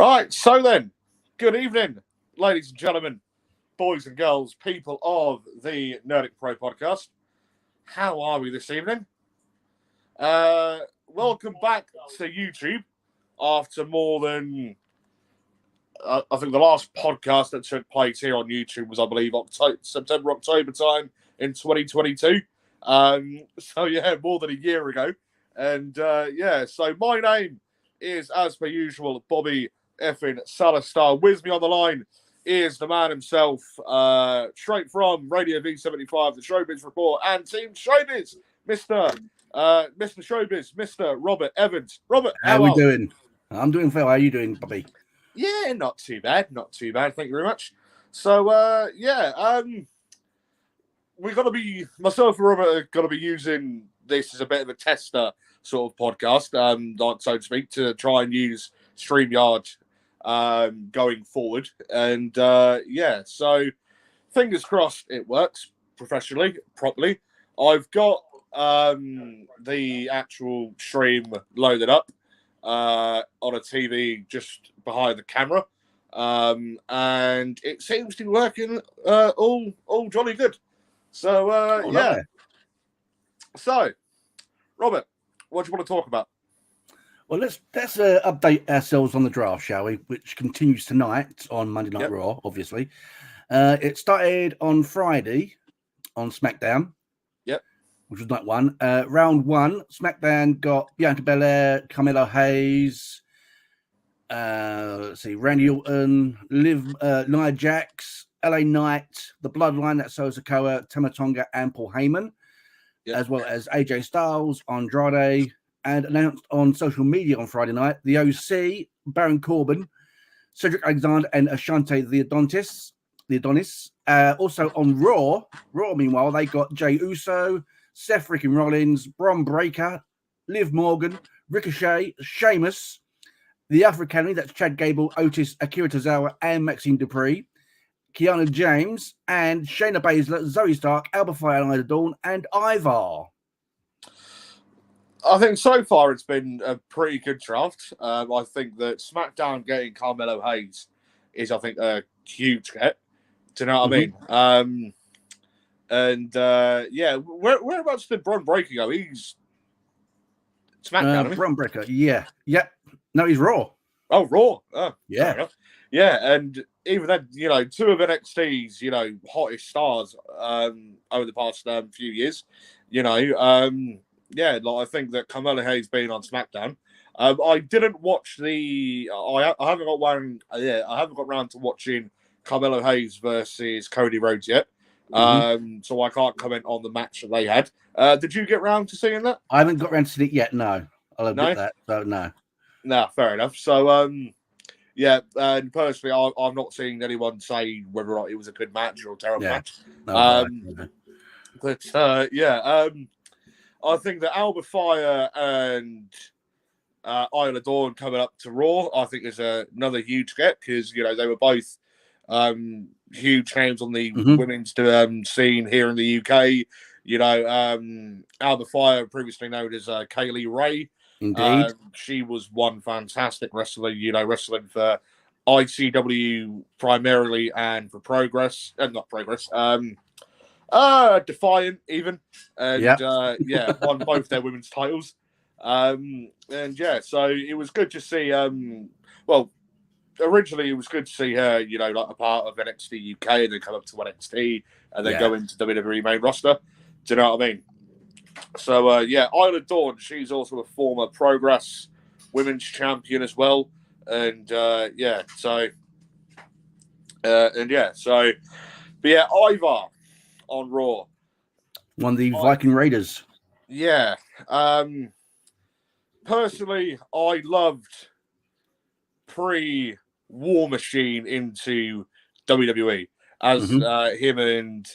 Right, so then, good evening, ladies and gentlemen, boys and girls, people of the Nerdic Pro podcast. How are we this evening? Welcome back to YouTube after more than, I think the last podcast that took place here on YouTube was, I believe, September, October time in 2022. So yeah, more than a year ago. And so my name is, as per usual, Bobby effing Salastar. With me on the line is the man himself, straight from Radio V75, the Showbiz Report, and Team Showbiz, Mr. Showbiz, Mr. Robert Evans. Robert, how are we doing? I'm doing well. How are you doing, Bobby? Yeah, not too bad. Not too bad. Thank you very much. So, we're going to be, myself and Robert are going to be using this as a bit of a tester sort of podcast, so to speak, to try and use StreamYard going forward. And so fingers crossed it works professionally, properly. I've got the actual stream loaded up on a TV just behind the camera, and it seems to be working all jolly good. So So, Robert, what do you want to talk about? Well, let's update ourselves on the draft, shall we? Which continues tonight on Monday Night Raw, obviously. It started on Friday on SmackDown. Yep. Which was night one. Round one, SmackDown got Bianca Belair, Carmelo Hayes, Randy Orton, Nia Jax, LA Knight, The Bloodline, that's Sikoa, Tama Tonga, and Paul Heyman, as well as AJ Styles, Andrade, and announced on social media on Friday night, the OC, Baron Corbin, Cedric Alexander, and Ashante the Adonis. Also on Raw, meanwhile, they got Jey Uso, Seth freaking Rollins, Bron Breakker, Liv Morgan, Ricochet, Sheamus, the Alpha Academy, that's Chad Gable, Otis, Akira Tozawa, and Maxine Dupree, Kiana James, and Shayna Baszler, Zoe Stark, Alba Fyre, Ida Dawn, and Ivar. I think so far it's been a pretty good draft. I think that SmackDown getting Carmelo Hayes is, I think, a huge get. Do you know what I mean? Whereabouts did Bron Breakker go? He's SmackDown. Bron Breakker, yeah. Yep. No, he's Raw. Oh, Raw. Oh, yeah. Yeah, and even then, two of NXT's, hottest stars over the past few years, I think that Carmelo Hayes being on SmackDown. I didn't watch I haven't got round to watching Carmelo Hayes versus Cody Rhodes yet. So I can't comment on the match that they had. Did you get round to seeing that? I haven't got round to seeing it yet. No, I'll admit that. So no. No, fair enough. So and personally, I've not seen anyone say whether or not it was a good match or a terrible match. I think that Alba Fyre and Isla Dawn coming up to Raw, I think is another huge get because they were both huge names on the women's scene here in the UK. Alba Fyre, previously known as Kaylee Ray. Indeed. She was one fantastic wrestler, wrestling for ICW primarily and for Progress, not Progress, Defiant even. And won both their women's titles. So it was good to see, originally it was good to see her, like a part of NXT UK and then come up to NXT and then go into WWE main roster. Do you know what I mean? So, Isla Dawn, she's also a former Progress women's champion as well. And, Ivar on Raw. One of the Viking Raiders. Yeah. Personally, I loved pre-War Machine into WWE as him and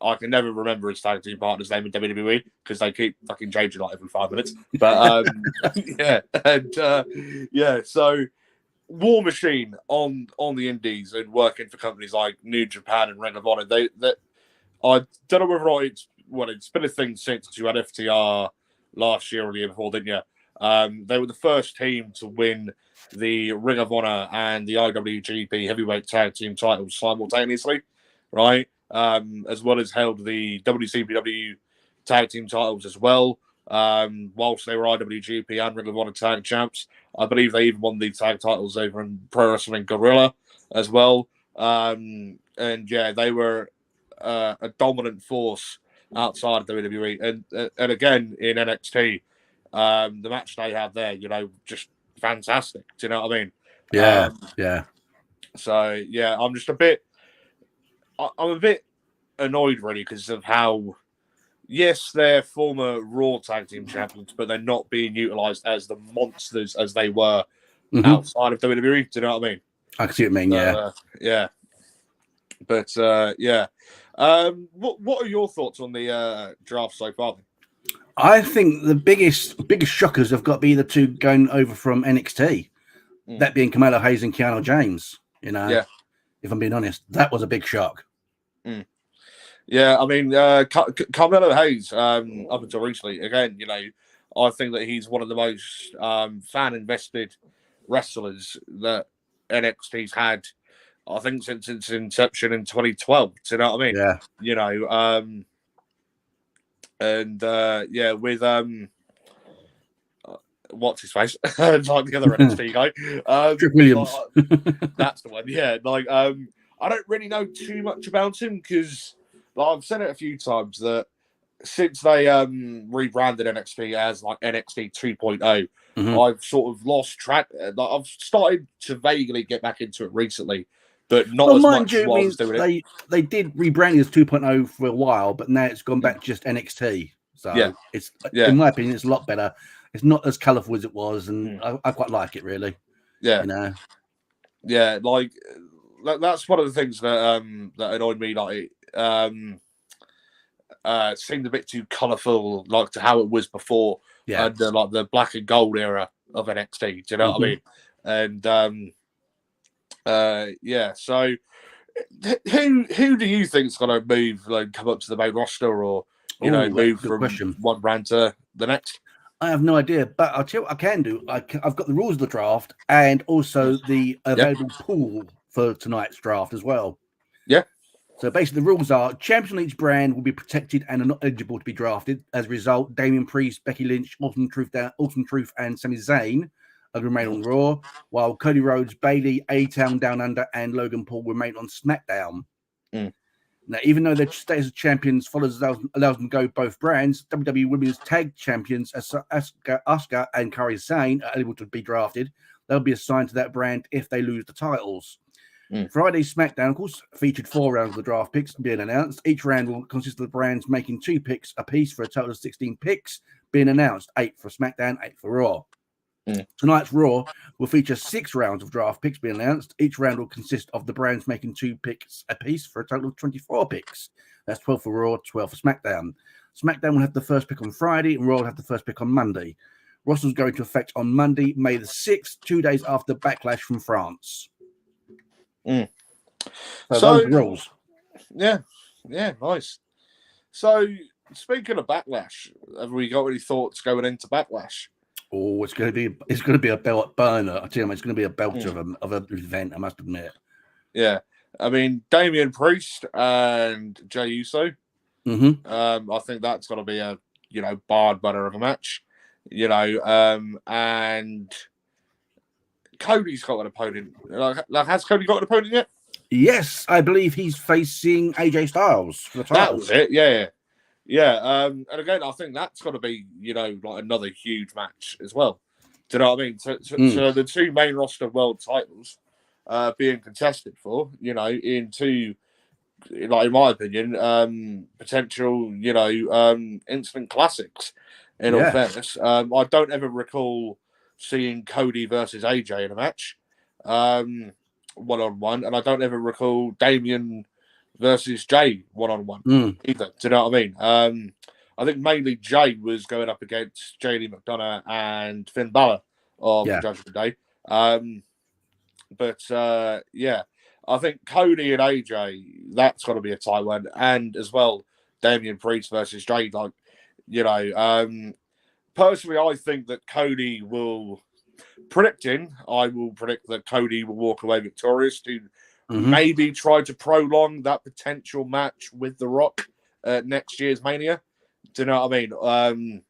I can never remember his tag team partner's name in WWE because they keep fucking changing like every 5 minutes. But so War Machine on the Indies and working for companies like New Japan and Ring of Honor. I don't know whether or not it's been a thing since you had FTR last year or the year before, didn't you? They were the first team to win the Ring of Honor and the IWGP Heavyweight Tag Team titles simultaneously, right? As well as held the WCPW Tag Team titles as well, whilst they were IWGP and Ring of Honor Tag Champs. I believe they even won the tag titles over in Pro Wrestling Guerrilla as well. And yeah, they were a dominant force outside of WWE. And again, in NXT, the match they had there, just fantastic. Do you know what I mean? Yeah, yeah. So yeah, I'm just a bit annoyed really because of how, yes, they're former Raw Tag Team champions, but they're not being utilized as the monsters as they were outside of WWE. Do you know what I mean? I can see what you mean. Yeah, yeah. But yeah, what are your thoughts on the draft so far? I think the biggest shockers have got to be the two going over from NXT. That being Carmelo Hayes and Keanu James. Yeah. If I'm being honest, that was a big shock. Yeah, I mean, Carmelo Hayes, up until recently, again, I think that he's one of the most fan-invested wrestlers that NXT's had, I think, since its inception in 2012. Do you know what I mean? Yeah. Yeah, with what's his face? Like the other NXT guy, Trick Williams. That's the one. Yeah, I don't really know too much about him because. I've said it a few times that since they rebranded NXT as like NXT 2.0, I've sort of lost track. I've started to vaguely get back into it recently, but not as much as what I was doing it. They did rebrand it as 2.0 for a while, but now it's gone back to just NXT. So it's, in my opinion, it's a lot better. It's not as colourful as it was, and I quite like it, really. Yeah. Yeah, like that's one of the things that annoyed me. Like, seemed a bit too colourful, like to how it was before, under like the black and gold era of NXT. Do you know what I mean? And yeah, so who do you think's going to move, like come up to the main roster, or move from one brand to the next? I have no idea, but I'll tell you what I can do. I've got the rules of the draft and also the available pool for tonight's draft as well. Yeah. So basically, the rules are: champions on each brand will be protected and are not eligible to be drafted. As a result, Damian Priest, Becky Lynch, Ultimate Truth, and Sami Zayn are to remain on Raw, while Cody Rhodes, Bayley, A-Town Down Under, and Logan Paul remain on SmackDown. Now, even though their status as champions allows them to go both brands, WWE Women's Tag Champions Asuka and Kairi Sane are eligible to be drafted. They'll be assigned to that brand if they lose the titles. Friday's SmackDown, of course, featured 4 rounds of the draft picks being announced. Each round will consist of the brands making 2 picks apiece for a total of 16 picks being announced, 8 for SmackDown, 8 for Raw. Tonight's Raw will feature 6 rounds of draft picks being announced. Each round will consist of the brands making 2 picks apiece for a total of 24 picks. That's 12 for Raw, 12 for SmackDown. SmackDown will have the first pick on Friday, and Raw will have the first pick on Monday. Rosters go into effect on Monday, May the 6th, 2 days after Backlash from France. So those rules. Yeah, nice. So speaking of Backlash, have we got any thoughts going into Backlash? Oh, it's going to be a belt burner. I tell you, it's going to be a belter of an event, I must admit. Yeah, I mean Damian Priest and Jey Uso. I think that's going to be a barred burner of a match. And Cody's got an opponent. Like, has Cody got an opponent yet? Yes, I believe he's facing AJ Styles for the title. That was it. Yeah. And again, I think that's got to be like another huge match as well. Do you know what I mean? So the 2 main roster world titles being contested for, in 2, like in my opinion, potential, instant classics. In all fairness, I don't ever recall seeing Cody versus AJ in a match, 1-on-1, and I don't ever recall Damian versus Jey 1-on-1 either. Do you know what I mean? I think mainly Jey was going up against JD McDonough and Finn Balor of Judgment Day. But I think Cody and AJ, that's got to be a tight one, and as well Damian Priest versus Jey, personally, I think that Cody will I will predict that Cody will walk away victorious to maybe try to prolong that potential match with The Rock at next year's Mania. Do you know what I mean?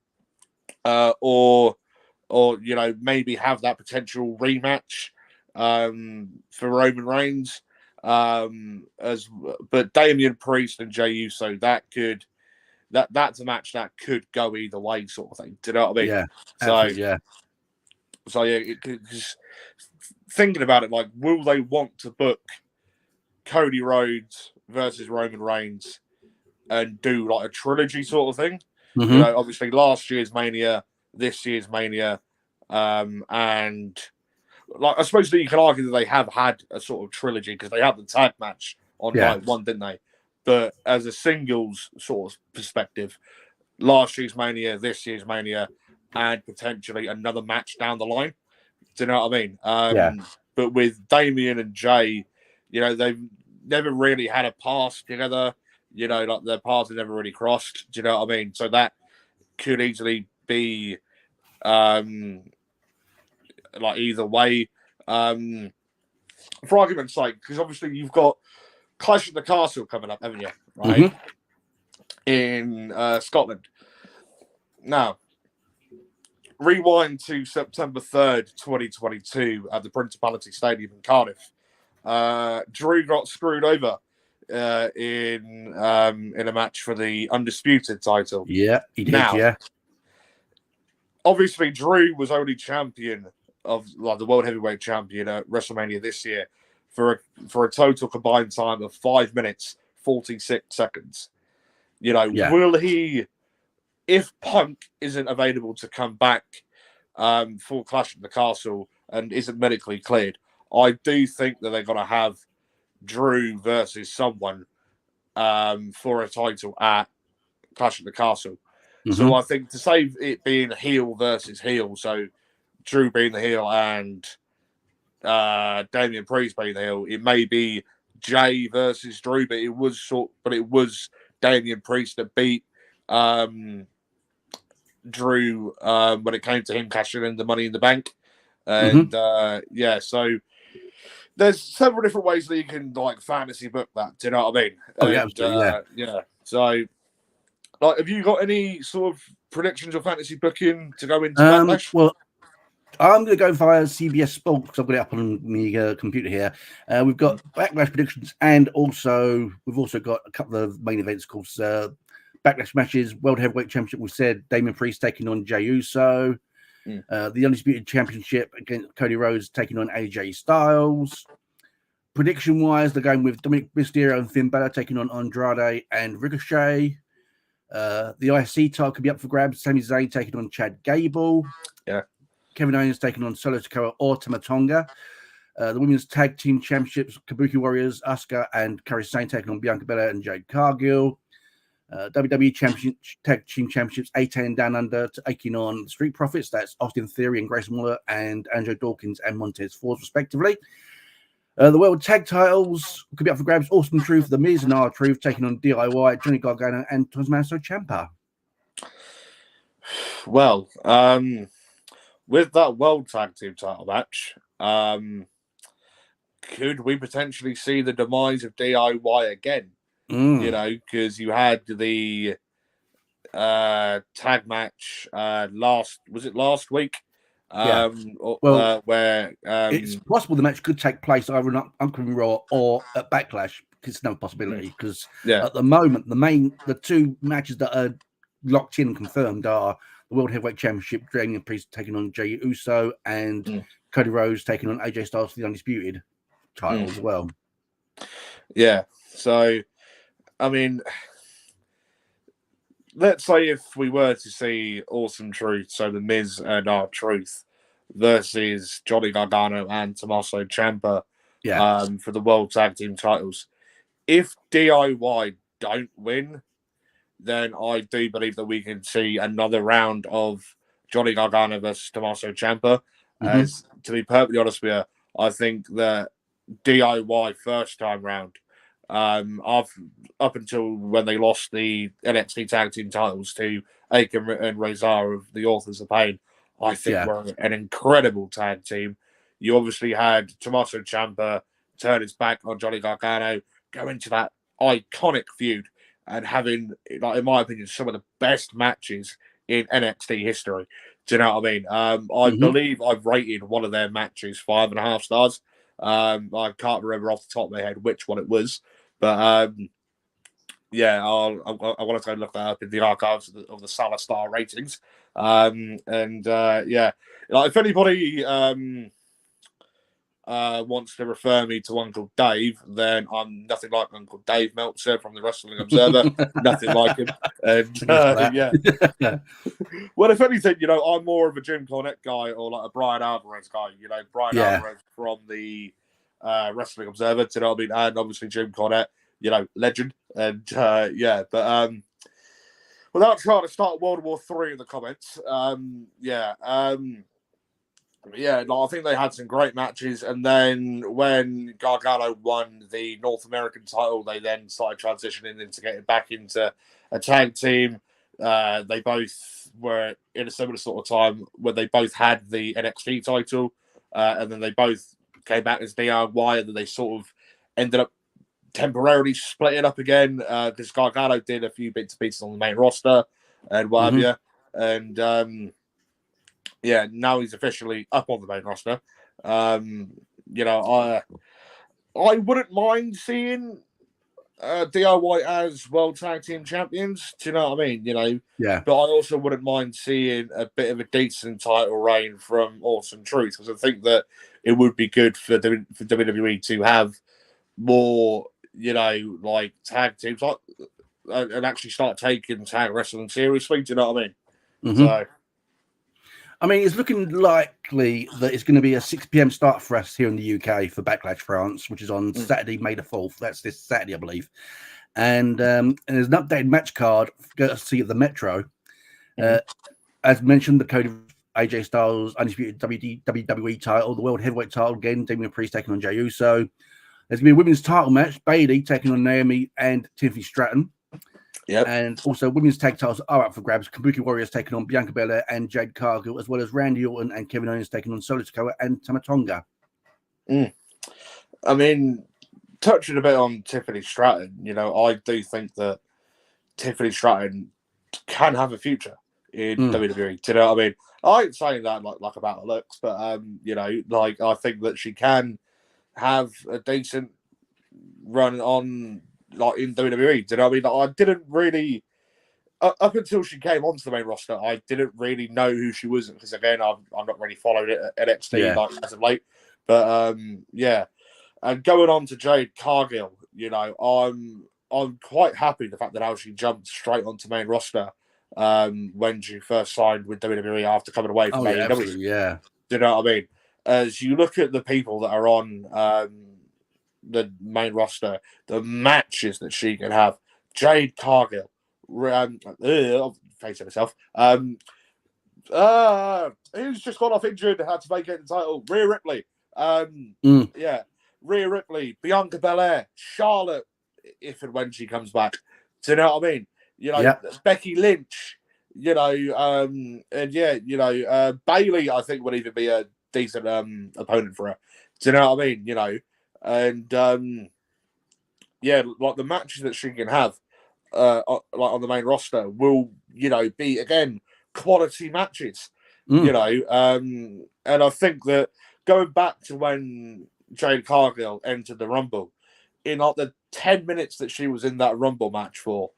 Or maybe have that potential rematch for Roman Reigns. But Damian Priest and Jey Uso, that's a match that could go either way, sort of thing. Do you know what I mean? Yeah, absolutely, yeah. So yeah, just thinking about it, like, will they want to book Cody Rhodes versus Roman Reigns and do like a trilogy sort of thing? Obviously last year's Mania, this year's Mania, and like I suppose that you can argue that they have had a sort of trilogy because they had the tag match on night one, didn't they? But as a singles sort of perspective, last year's Mania, this year's Mania, and potentially another match down the line. Do you know what I mean? But with Damian and Jay, they've never really had a pass together. Like their paths have never really crossed. Do you know what I mean? So that could easily be like either way. For argument's sake, because obviously you've got Clash at the Castle coming up, haven't you? Right? In Scotland. Now, rewind to September 3rd, 2022 at the Principality Stadium in Cardiff. Drew got screwed over in a match for the Undisputed title. Yeah, he did, Obviously, Drew was only champion of the World Heavyweight Champion at WrestleMania this year for a total combined time of 5 minutes, 46 seconds. Will he, if Punk isn't available to come back for Clash at the Castle and isn't medically cleared, I do think that they're going to have Drew versus someone for a title at Clash at the Castle. So I think to save it being heel versus heel, so Drew being the heel and Damian Priest being the heel, it may be Jay versus Drew, but it was Damian Priest that beat Drew when it came to him cashing in the Money in the Bank. And so there's several different ways that you can like fantasy book that. Do you know what I mean? Oh, yeah, absolutely, yeah. So, like, have you got any sort of predictions or fantasy booking to go into Backlash? Well, I'm going to go via CBS Sports because I've got it up on my computer here. We've got Backlash predictions, and we've also got a couple of main events called Backlash matches. World Heavyweight Championship, we said Damian Priest taking on Jey Uso. The Undisputed Championship against Cody Rhodes taking on AJ Styles. Prediction-wise, they're going with Dominic Mysterio and Finn Balor taking on Andrade and Ricochet. The IC title could be up for grabs. Sami Zayn taking on Chad Gable. Yeah. Kevin Owens taking on Solo Sikoa or Tama Tonga. The Women's Tag Team Championships, Kabuki Warriors, Asuka and Kairi Sane taking on Bianca Belair and Jade Cargill. WWE Tag Team Championships, A10 and Down Under taking on Street Profits. That's Austin Theory and Grayson Waller and Andrew Dawkins and Montez Ford, respectively. The World Tag Titles could be up for grabs. Awesome Truth, The Miz and R-Truth taking on DIY, Johnny Gargano and Tommaso Ciampa. Well, with that World Tag Team title match, could we potentially see the demise of DIY again? Because you had the tag match last week? Where it's possible the match could take place either on Upcoming Raw or at Backlash. It's no possibility because at the moment the two matches that are locked in and confirmed are the World Heavyweight Championship, Damian Priest taking on Jey Uso and Cody Rhodes taking on AJ Styles for the Undisputed title as well. Yeah, so I mean, let's say if we were to see Awesome Truth, so the Miz and R-Truth versus Johnny Gargano and Tommaso Ciampa for the World Tag Team titles. If DIY don't win, then I do believe that we can see another round of Johnny Gargano versus Tommaso Ciampa. As to be perfectly honest with you, I think that DIY first time round, up until when they lost the NXT Tag Team titles to Aiken and Razor of the Authors of Pain, I think were an incredible tag team. You obviously had Tommaso Ciampa turn his back on Johnny Gargano, go into that iconic feud, and having, like, in my opinion, some of the best matches in NXT history. Do you know what I mean? I believe I've rated one of their matches 5.5 stars. I can't remember off the top of my head which one it was, but yeah, I want to go look that up in the archives of the Salah Star ratings. Yeah, like, if anybody wants to refer me to Uncle Dave, then I'm nothing like Uncle Dave Meltzer from the Wrestling Observer. Nothing like him. And yeah. Well, if anything, you know, I'm more of a Jim Cornette guy, or like a Brian Alvarez guy. You know, Brian Alvarez from the Wrestling Observer, you know what I mean? And obviously Jim Cornette, you know, legend. And yeah, but without trying to start World War III in the comments, yeah, I think they had some great matches, and then when Gargano won the North American title, they then started transitioning into getting back into a tag team. They both were in a similar sort of time where they both had the NXT title, and then they both came back as DIY, and then they sort of ended up temporarily splitting up again, because Gargano did a few bits and pieces on the main roster and what have you, and yeah, now he's officially up on the main roster. You know, I wouldn't mind seeing DIY as World Tag Team Champions. Do you know what I mean? You know, But I also wouldn't mind seeing a bit of a decent title reign from Awesome Truth, because I think that it would be good for WWE to have more, you know, like tag teams, like, and actually start taking tag wrestling seriously. Do you know what I mean? So. I mean, it's looking likely that it's going to be a 6 p.m. start for us here in the UK for Backlash France, which is on Saturday, May the 4th. That's this Saturday, I believe. And there's an updated match card to see at the Metro. As mentioned, the code of AJ Styles undisputed WWE title, the World Heavyweight title again, Damian Priest taking on Jey Uso. There's going to be a women's title match, Bayley taking on Naomi and Timothy Stratton. And also women's tag titles are up for grabs. Kabuki Warriors taking on Bianca Belair and Jade Cargill, as well as Randy Orton and Kevin Owens taking on Solo Sikoa and Tamatonga. I mean, touching a bit on Tiffany Stratton, you know, I do think that Tiffany Stratton can have a future in WWE. Do you know what I mean? I ain't saying that like about her looks, but you know, like, I think that she can have a decent run on, like, in WWE. Do you know what I mean? Like, I didn't really, up until she came onto the main roster, I didn't really know who she was, because again, I'm not really followed it at NXT like as of late. But yeah, and going on to Jade Cargill, you know, I'm quite happy the fact that how she jumped straight onto main roster when she first signed with WWE after coming away from AEW. Yeah, do you know what I mean? As you look at the people that are on the main roster, the matches that she can have, Jade Cargill, facing herself, who's just gone off injured, had to vacate the title, Rhea Ripley, yeah, Rhea Ripley, Bianca Belair, Charlotte, if and when she comes back. Do you know what I mean? You know, Becky Lynch, you know, and yeah, you know, Bayley, I think, would even be a decent opponent for her. Do you know what I mean? You know, and yeah, like, the matches that she can have, like, on the main roster will, you know, be, again, quality matches. You know, and I think that going back to when Jade Cargill entered the Rumble, in like the 10 minutes that she was in that Rumble match for,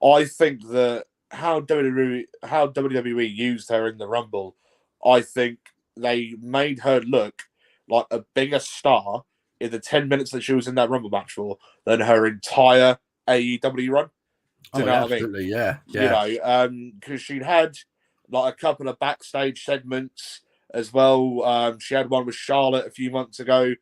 I think that how WWE used her in the Rumble, I think they made her look like a bigger star in the 10 minutes that she was in that Rumble match for than her entire AEW run. Do you know what I mean? Yeah. You know, because she'd had like a couple of backstage segments as well. She had one with Charlotte a few months ago.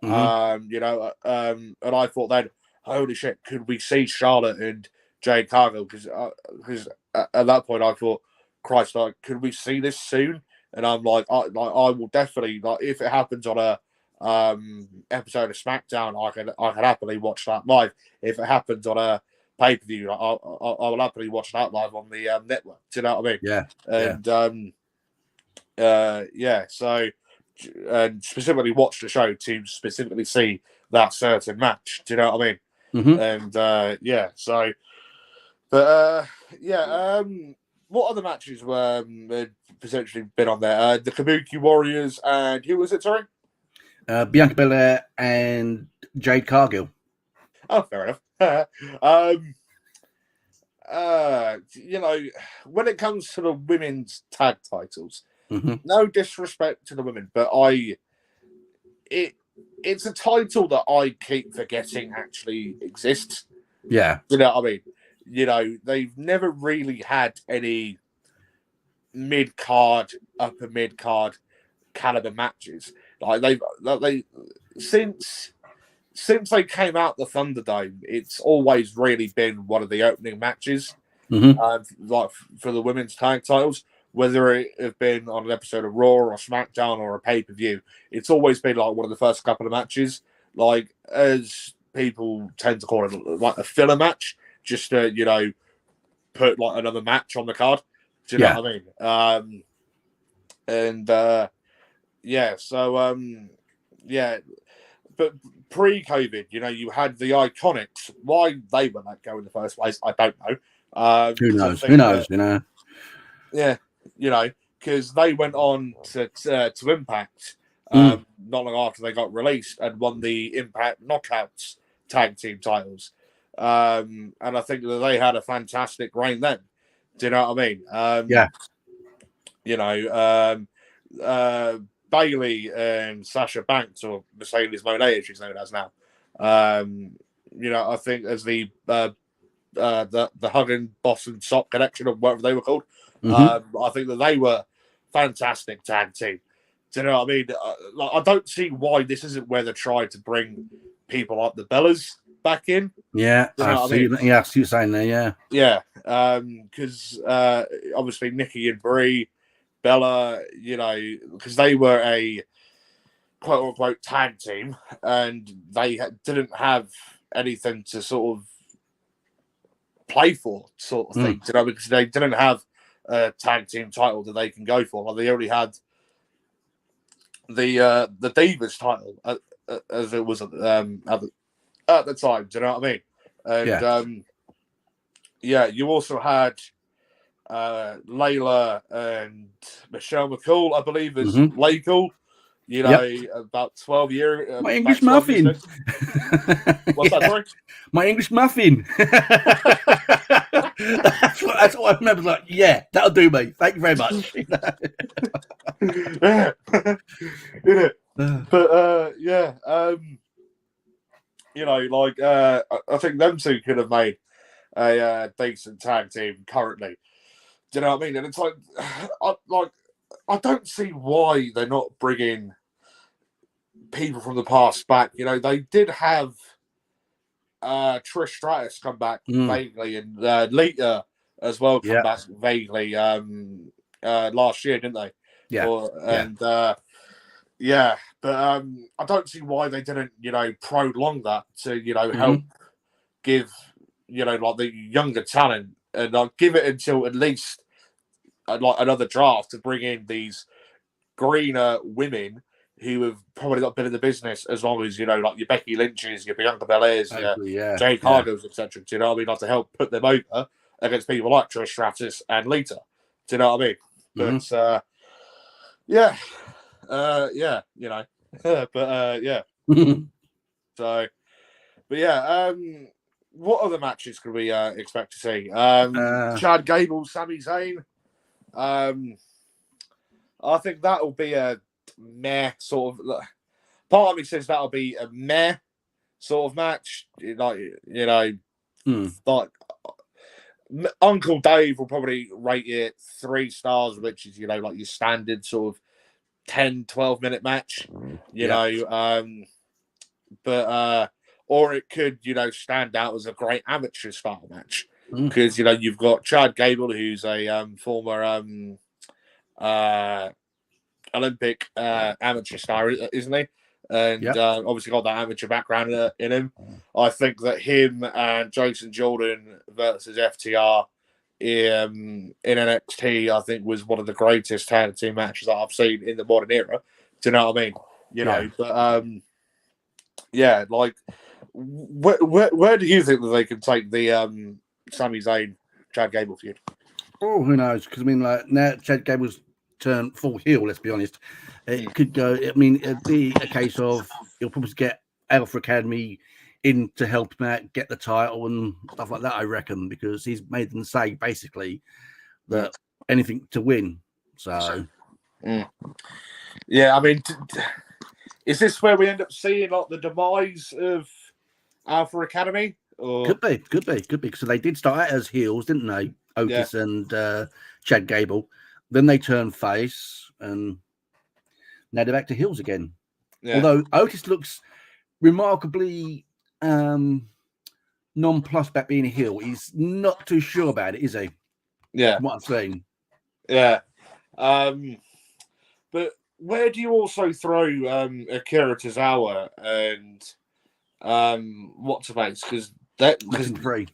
You know, and I thought then, holy shit, could we see Charlotte and Jade Cargill? Because at that point I thought, Christ, like, could we see this soon? And I'm like, I will definitely, like, if it happens on a episode of SmackDown, I can happily watch that live. If it happens on a pay-per-view, I will happily watch that live on the network. Do you know what I mean? Yeah. And so and specifically watch the show to specifically see that certain match. Do you know what I mean? Mm-hmm. And what other matches were potentially been on there? The Kabuki Warriors and who was it? Sorry, Bianca Belair and Jade Cargill. Oh, fair enough. When it comes to the women's tag titles, no disrespect to the women, but it's a title that I keep forgetting actually exists. Yeah. You know what I mean? They've never really had any mid-card, upper mid-card caliber matches. Since they came out the Thunderdome, it's always really been one of the opening matches, for the women's tag titles. Whether it have been on an episode of Raw or SmackDown or a pay-per-view, it's always been like one of the first couple of matches, like as people tend to call it, like a filler match, just to put like another match on the card. Do you know what I mean? But pre-COVID, you had the Iconics. Why they were let go in the first place, I don't know. Who knows? Who knows? Yeah, because they went on to Impact not long after they got released and won the Impact Knockouts tag team titles. And I think that they had a fantastic reign then. Do you know what I mean? Bailey and Sasha Banks, or Mercedes Moné, as she's known as now. I think as the Hug and Boss and Sock connection, or whatever they were called. I think that they were fantastic tag team. Do you know what I mean? I don't see why this isn't where they tried to bring people like the Bellas back in. Yeah, I see what you're saying there. Yeah, because obviously Nikki and Brie, Bella, because they were a quote unquote tag team, and they didn't have anything to sort of play for, sort of thing. Because they didn't have a tag team title that they can go for. Like, they only had the Divas title as it was at the time. Do you know what I mean? And you also had Layla and Michelle McCool, I believe, is Laycool. About 12 years. My English muffin. What's that, sorry? My English muffin. That's what I remember. Like, yeah, that'll do me. Thank you very much. I think them two could have made a decent tag team currently. Do you know what I mean? And it's like, I don't see why they're not bringing people from the past back. They did have Trish Stratus come back vaguely, and Lita as well come back vaguely last year, didn't they? But I don't see why they didn't, prolong that to, help give, like the younger talent, and give it until at least like another draft to bring in these greener women who have probably not been in the business as long as, like your Becky Lynch's, your Bianca Belairs, your Jade Cargill's, etc. Do you know what I mean? Like, to help put them over against people like Trish Stratus and Lita. Do you know what I mean? But what other matches could we expect to see? Chad Gable, Sami Zayn. I think that'll be a meh sort of. Part of me says that'll be a meh sort of match. Like Uncle Dave will probably rate it 3 stars, which is like your standard sort of 10-12 minute match. Or it could stand out as a great amateur style match, because you've got Chad Gable, who's a former Olympic amateur star, isn't he? and obviously got that amateur background in him. I think that him and Jason Jordan versus FTR in NXT, I think, was one of the greatest tag team matches that I've seen in the modern era. Do you know what I mean? You know, but like, where do you think that they can take the Sami Zayn Chad Gable feud? Oh, who knows? Because I mean, like now Chad Gable's turned full heel. Let's be honest. It could go. I mean, it'd be a case of he'll probably get Alpha Academy in to help him out get the title and stuff like that. I reckon because he's made them say basically that anything to win. So, yeah, I mean, is this where we end up seeing like the demise of Alpha Academy? Or... Could be. So they did start out as heels, didn't they? Otis and Chad Gable. Then they turned face, and now they're back to heels again. Yeah. Although Otis looks remarkably nonplussed about being a heel. He's not too sure about it, is he? Yeah. From what I'm saying. Yeah. But where do you also throw Akira Tozawa and what's her face? Because Maxine Dupree.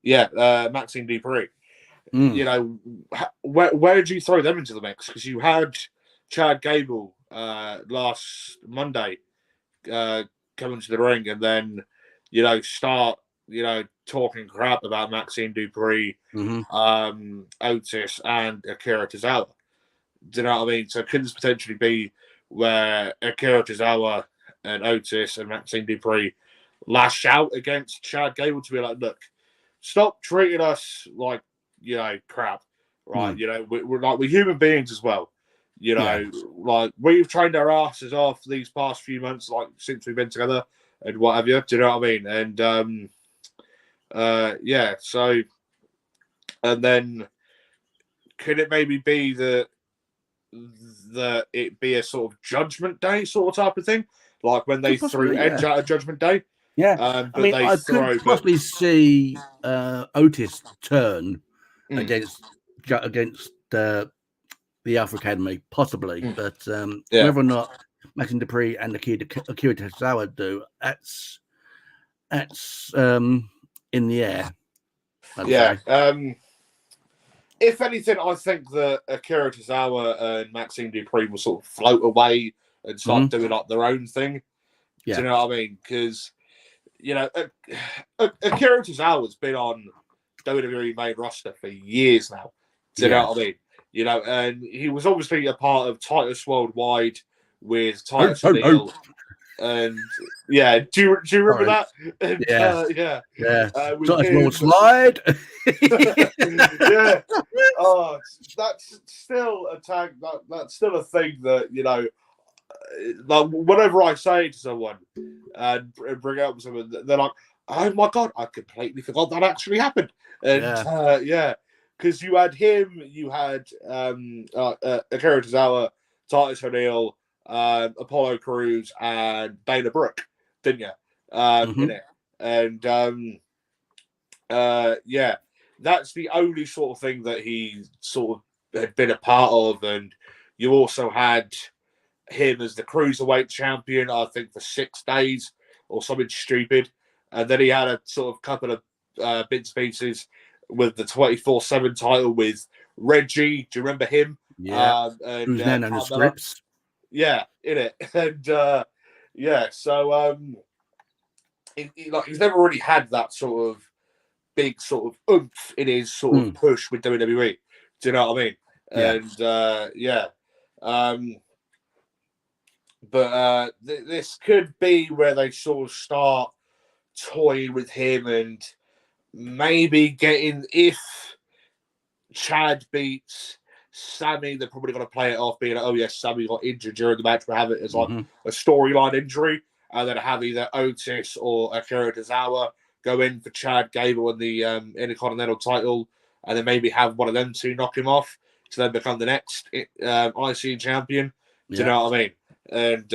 Yeah, Maxine Dupree. You know, where do you throw them into the mix? Because you had Chad Gable last Monday coming to the ring, and then start talking crap about Maxine Dupree, Otis, and Akira Tozawa. Do you know what I mean? So could this potentially be where Akira Tozawa and Otis and Maxine Dupree lash out against Chad Gable to be like, look, stop treating us like crap, right? We're human beings as well. Like we've trained our asses off these past few months, like since we've been together and whatever. Do you know what I mean? And so, and then could it maybe be that it be a sort of Judgment Day sort of type of thing, like when they threw Edge out of Judgment Day? Yeah, I mean, I could possibly see Otis turn against the Alpha Academy, possibly, but whether or not Maxine Dupree and Akira Tozawa do, that's in the air. If anything, I think that Akira Tozawa and Maxine Dupree will sort of float away and start doing like their own thing. Do you know what I mean? Because Akira Tozawa's been on WWE main roster for years now. Do you know what I mean? And he was obviously a part of Titus Worldwide with Titus O'Neil. And do you remember that? And, Titus World Slide. Yeah. Oh, that's still a tag. That's still a thing that like whenever I say to someone and bring it up with someone, they're like, "Oh my god, I completely forgot that actually happened." And because you had him, you had Akira Tozawa, Titus O'Neil, Apollo Crews, and Dana Brooke, didn't you? In it, and that's the only sort of thing that he sort of had been a part of, and you also had him as the cruiserweight champion, I think, for 6 days or something stupid, and then he had a sort of couple of bits and pieces with the 24/7 title with Reggie. Do you remember him? Yeah, and who's now known as Scripps. Yeah, in it, and so he's never really had that sort of big sort of oomph in his sort of push with WWE. Do you know what I mean? Yeah. And but this could be where they sort of start toying with him and maybe getting, if Chad beats Sammy, they're probably going to play it off being like, oh yes, Sammy got injured during the match, but have it as like a storyline injury, and then have either Otis or Akira Tozawa go in for Chad Gable in the Intercontinental title, and then maybe have one of them two knock him off to then become the next IC champion. Do you know what I mean? And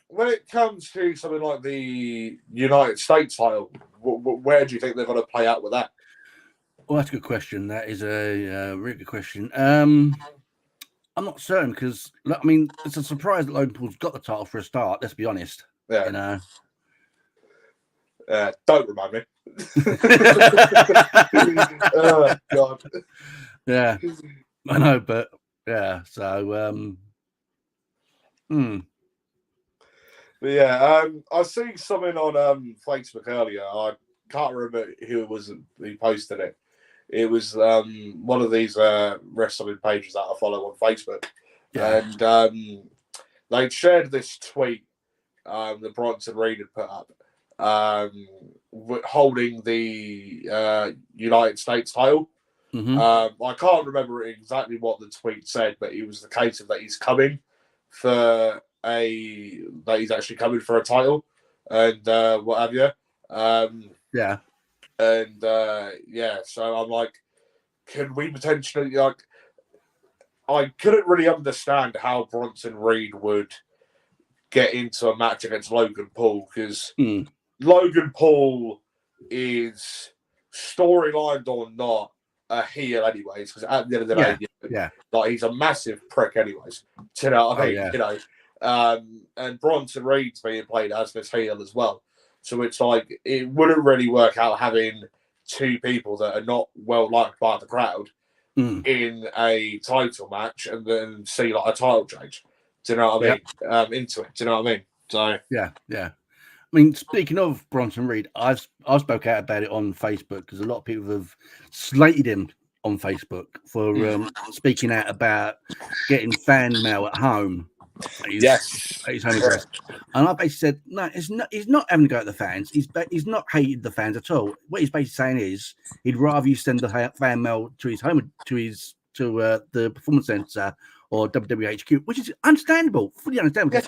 when it comes to something like the United States title, where do you think they're going to play out with that? Well, that's a good question. That is a really good question. I'm not certain because I mean it's a surprise that Logan Paul's got the title for a start. Let's be honest. Yeah. You know. Don't remind me. Oh God. Yeah, I know, but yeah. So, But yeah, I seen something on Facebook earlier. I can't remember who it was who posted it. It was one of these wrestling pages that I follow on Facebook, and they shared this tweet that Bronson Reed had put up, holding the United States title. I can't remember exactly what the tweet said, but it was the case of that he's coming for that he's actually coming for a title and what have you. So I'm like, can we potentially I couldn't really understand how Bronson Reed would get into a match against Logan Paul because Logan Paul is storylined or not a heel anyways, because at the end of the day, like he's a massive prick anyways. Do you know what I mean? You know, and Bronson Reed's being played as this heel as well. So it's like it wouldn't really work out having two people that are not well liked by the crowd in a title match and then see like a title change. Do you know what I mean? Into it. Do you know what I mean? So yeah. I mean, speaking of Bronson Reed, I spoke out about it on Facebook because a lot of people have slated him on Facebook for speaking out about getting fan mail at home. At his home address, and I basically said, no, he's not having to go at the fans. He's not hated the fans at all. What he's basically saying is he'd rather you send the fan mail to his home to the Performance Center or WWHQ, which is understandable, fully understandable.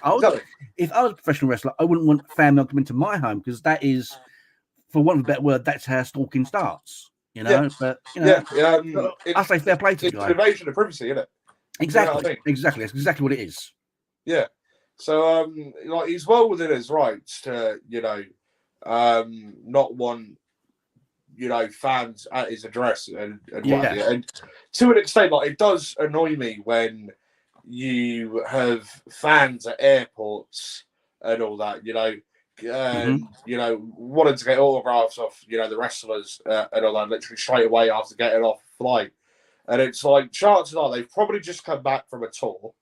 If I was a professional wrestler, I wouldn't want fan mail coming to my home because that is, for want of a better word, that's how stalking starts. You know, but you know, I say fair play to the guy. It's an invasion of privacy, isn't it? Exactly, you know what I mean? Exactly. That's exactly what it is. Yeah. So, like he's well within his rights to, you know, not want, you know, fans at his address and what have you. And to an extent, like it does annoy me when you have fans at airports and all that, you know, you know, wanting to get autographs off, you know, the wrestlers and all that, literally straight away after getting off the flight. And it's like, chances are they've probably just come back from a tour.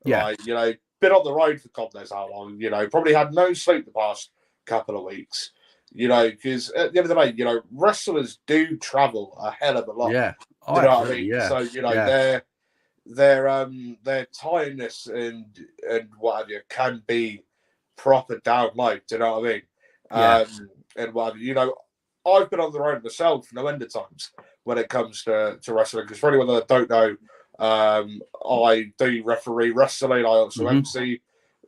Like, you know, been on the road for God knows how long, you know, probably had no sleep the past couple of weeks, you know, because at the end of the day, you know, wrestlers do travel a hell of a lot. Yeah. You know what I mean? So, you know, their tiredness and what have you can be proper down low. Do you know what I mean? And what have you, you know, I've been on the road myself no end of times when it comes to wrestling. Because for anyone that don't know, I do referee wrestling. I also MC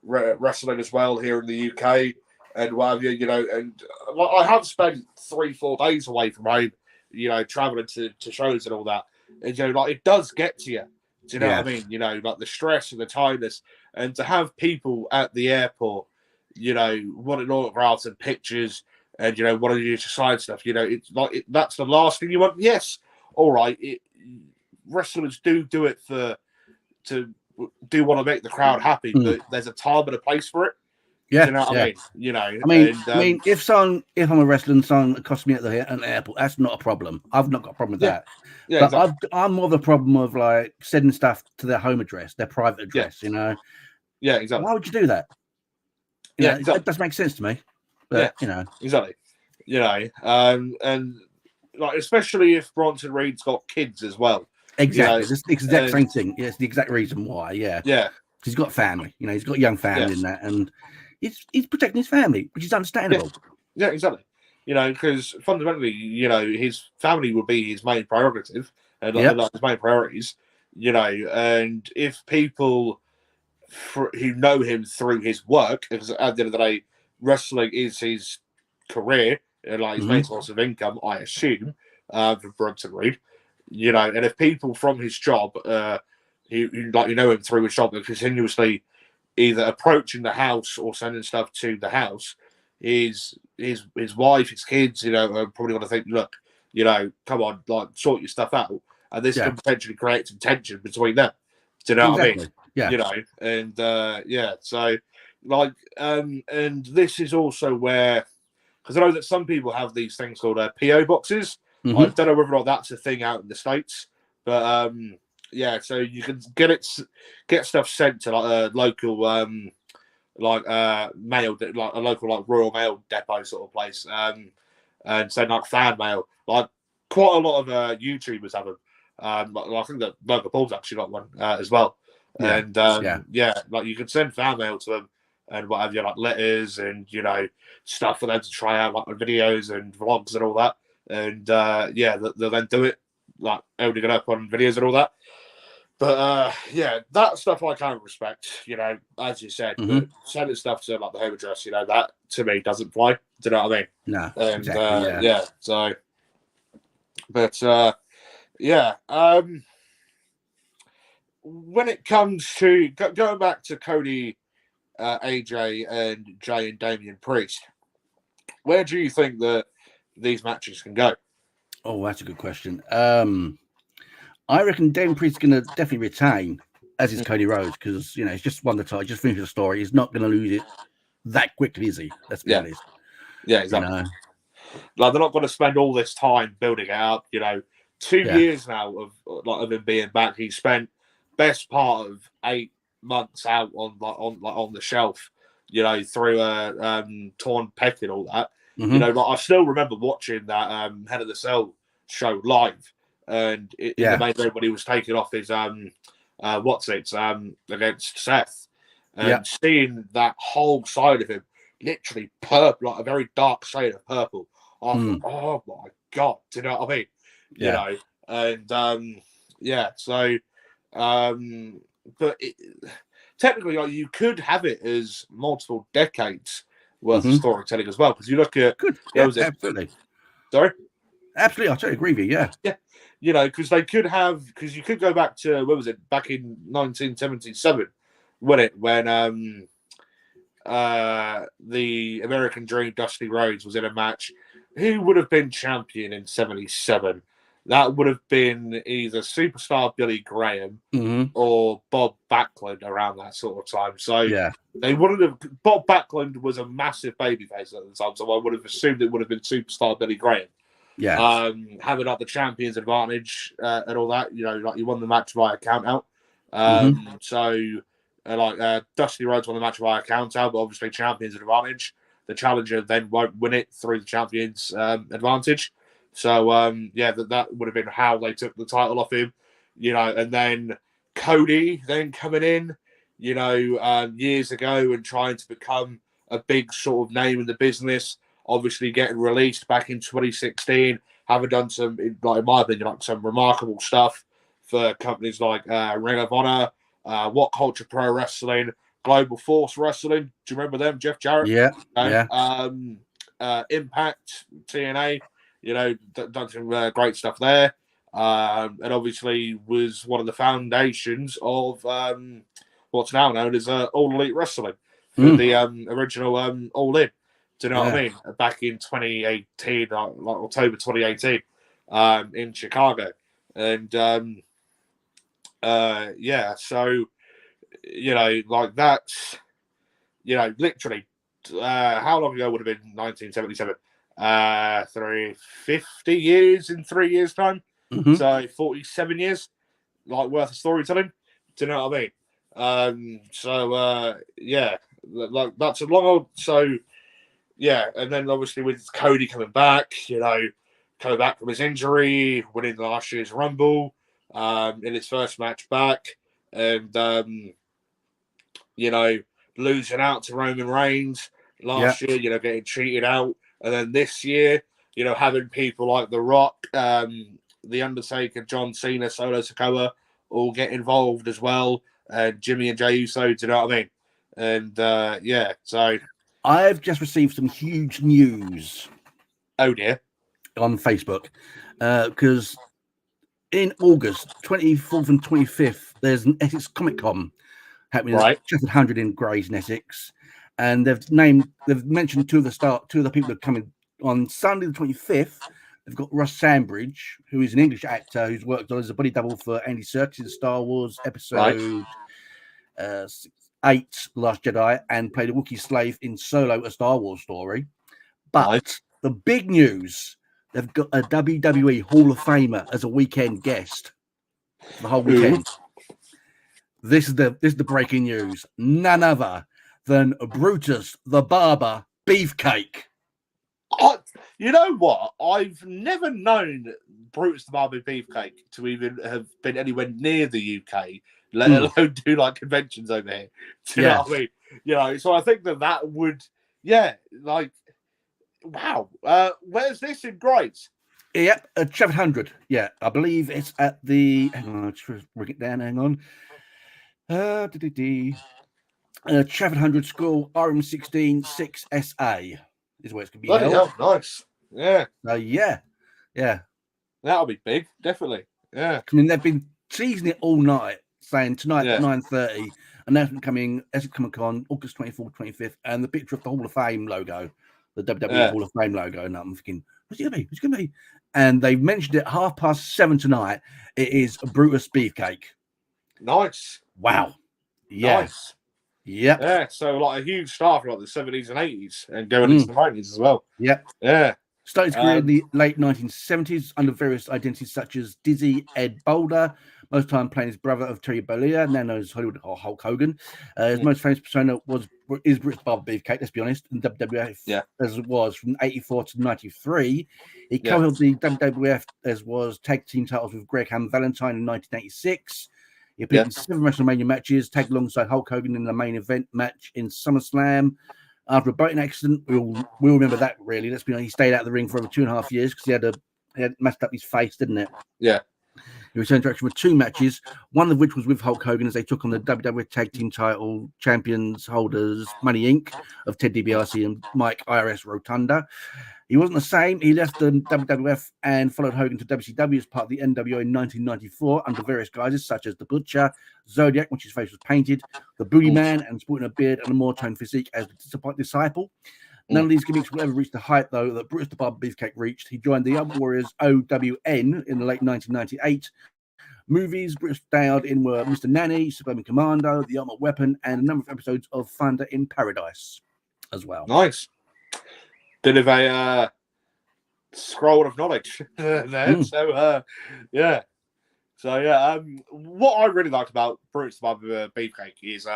wrestling as well here in the UK and what have you, you know. And I have spent 3-4 days away from home, you know, traveling to shows and all that. And, you know, like it does get to you. Do you know what I mean? You know, like the stress and the tiredness, and to have people at the airport, you know, wanting autographs and pictures, and you know, wanting you to sign stuff. You know, it's like that's the last thing you want. Yes, all right. Wrestlers do it to want to make the crowd happy, but there's a time and a place for it. Yeah, you know what I mean? You know, I mean, if I'm a wrestler and someone accosts me at the airport, that's not a problem. I've not got a problem with that. Yeah, but exactly. I'm more of a problem of like sending stuff to their home address, their private address. You know? Yeah, exactly. Why would you do that? You know, exactly. It does make sense to me. But, you know, exactly. You know, and like especially if Bronson Reed's got kids as well. Exactly, you know, it's the exact same thing. Yeah, it's the exact reason why. Yeah, because he's got family. You know, he's got a young family in that, and he's protecting his family, which is understandable. Yeah, exactly. You know, because fundamentally, you know, his family would be his main prerogative and like his main priorities. You know, and if people who know him through his work, because at the end of the day, wrestling is his career and like his main source of income, I assume, for Bronson Reed. You know, and if people from his job, who like you know him through his job, are continuously either approaching the house or sending stuff to the house, his wife, his kids, you know, are probably going to think, look, you know, come on, like sort your stuff out, and this can potentially create some tension between them. Do you know what I mean? Yeah. You know, and so like, and this is also where, because I know that some people have these things called PO boxes. Mm-hmm. I don't know whether or not that's a thing out in the States, but so you can get stuff sent to like a local mail, like a local like Royal Mail depot sort of place, and send like fan mail. Like quite a lot of YouTubers have them. I think that Logan Paul's actually got one as well. Yeah. And like you can send fan mail to them and whatever, like letters and stuff for them to try out, like videos and vlogs and all that. And they'll then do it, like opening it up on videos and all that. But that stuff I can't respect, as you said. Mm-hmm. But sending stuff to like the home address, that to me doesn't fly. Do you know what I mean? No, And exactly. So, but when it comes to going back to Cody, AJ, and Jay and Damian Priest, where do you think that these matches can go? Oh, that's a good question. I reckon Damian Priest is going to definitely retain, as is Cody Rhodes, because he's just won the title, just finished the story. He's not going to lose it that quickly, is he? Let's be honest. Yeah, exactly. Like they're not going to spend all this time building it up. 2 years now of him being back. He spent best part of 8 months out on the shelf. Through a torn pec and all that. Mm-hmm. I still remember watching that Head of the Cell show live, and in the main event when he was taking off his against Seth, and seeing that whole side of him, literally purple, like a very dark shade of purple. I thought, oh my god, do you know what I mean? Yeah. But technically, like, you could have it as multiple decades worth of storytelling as well, because you look at absolutely. Sorry, absolutely, I totally agree with you. Yeah, because they could have, because you could go back to back in 1977, when the American Dream Dusty Rhodes was in a match. Who would have been champion in 77? That would have been either superstar Billy Graham or Bob Backlund around that sort of time. So they wouldn't have. Bob Backlund was a massive babyface at the time, so I would have assumed it would have been superstar Billy Graham. Yeah. Having like the champion's advantage and all that, like you won the match via count out. Dusty Rhodes won the match via count out, but obviously champion's advantage. The challenger then won't win it through the champion's advantage. So that would have been how they took the title off him, and then Cody then coming in, years ago and trying to become a big sort of name in the business. Obviously getting released back in 2016, having done some, like in my opinion, like some remarkable stuff for companies like Ring of Honor, What Culture Pro Wrestling, Global Force Wrestling. Do you remember them, Jeff Jarrett? Yeah. Impact, TNA. Done some great stuff there, and obviously was one of the foundations of what's now known as All Elite Wrestling, for the original All In. Do you know what I mean? Back in 2018, like October 2018, in Chicago, and so like that's literally how long ago would have been 1977? 50 years in 3 years' time, so 47 years, like worth of storytelling. Do you know what I mean? Like that's a long old. So and then obviously with Cody coming back, coming back from his injury, winning last year's Rumble, in his first match back, and losing out to Roman Reigns last year, getting cheated out. And then this year, having people like The Rock, The Undertaker, John Cena, Solo Sikoa all get involved as well. Jimmy and Jey Uso, do you know what I mean? And so I've just received some huge news. Oh dear. On Facebook, because in August 24th and 25th, there's an Essex Comic Con happening at Sheffield 100 in Grays in Essex. And they've mentioned two of the people that are coming on Sunday the 25th. They've got Russ Sandbridge, who is an English actor who's worked on as a body double for Andy Serkis in Star Wars Episode 8, Last Jedi, and played a Wookiee slave in Solo, a Star Wars story. But the big news, they've got a WWE Hall of Famer as a weekend guest for the whole weekend. This is the breaking news. None other than Brutus the Barber Beefcake. You know what? I've never known Brutus the Barber Beefcake to even have been anywhere near the UK, let alone do like conventions over here. Do you know what I mean? You know, so I think that would, like, wow. Where's this in Grays? Yep, at Trafford 100. Yeah, I believe it's at the. Hang on, I'll just bring it down. Hang on. Trafford 100 School, RM16 6SA is where it's going to be held. Hell, nice. Yeah. Yeah. That'll be big, definitely. Yeah. I mean, they've been teasing it all night, saying tonight at 9:30, announcement coming, Essex Comic Con, August 24th, 25th, and the picture of the Hall of Fame logo, the WWE Hall of Fame logo. And I'm thinking, what's it going to be? What's it going to be? And they've mentioned it 7:30 tonight. It is a Brutus Beefcake. Nice. Wow. Yeah. Nice. Yep. Yeah. So like a huge star for like the 70s and 80s and going into the 90s as well. Yep. Yeah. Started his career in the late 1970s under various identities such as Dizzy Ed Boulder, most time playing his brother of Terry Bollea, now known as Hollywood or Hulk Hogan. His most famous persona is Brutus Barber Beefcake, let's be honest, in WWF as it was from 84 to 93. He co-held the WWF as was tag team titles with Greg Ham Valentine in 1986. He appeared in 7 WrestleMania matches, tagged alongside Hulk Hogan in the main event match in SummerSlam. After a boating accident, we'll remember that really. Let's be honest, he stayed out of the ring for over 2.5 years because he had messed up his face, didn't it? Yeah. He returned to action with 2 matches, one of which was with Hulk Hogan as they took on the WWF Tag Team Title Champions holders Money Inc. of Ted DiBiase and Mike IRS Rotunda. He wasn't the same. He left the WWF and followed Hogan to WCW as part of the NWO in 1994 under various guises such as the Butcher, Zodiac, which his face was painted, the Booty Man, and sporting a beard and a more toned physique as the Disciple. None of these gimmicks will ever reach the height, though, that Brutus the Barber Beefcake reached. He joined the Ultimate Warriors OWN in the late 1998. Movies Brutus starred in were Mr. Nanny, Suburban Commando, The Ultimate Weapon, and a number of episodes of Thunder in Paradise as well. Nice. Bit of a scroll of knowledge there. So, what I really liked about Brutus the Barber Beefcake is,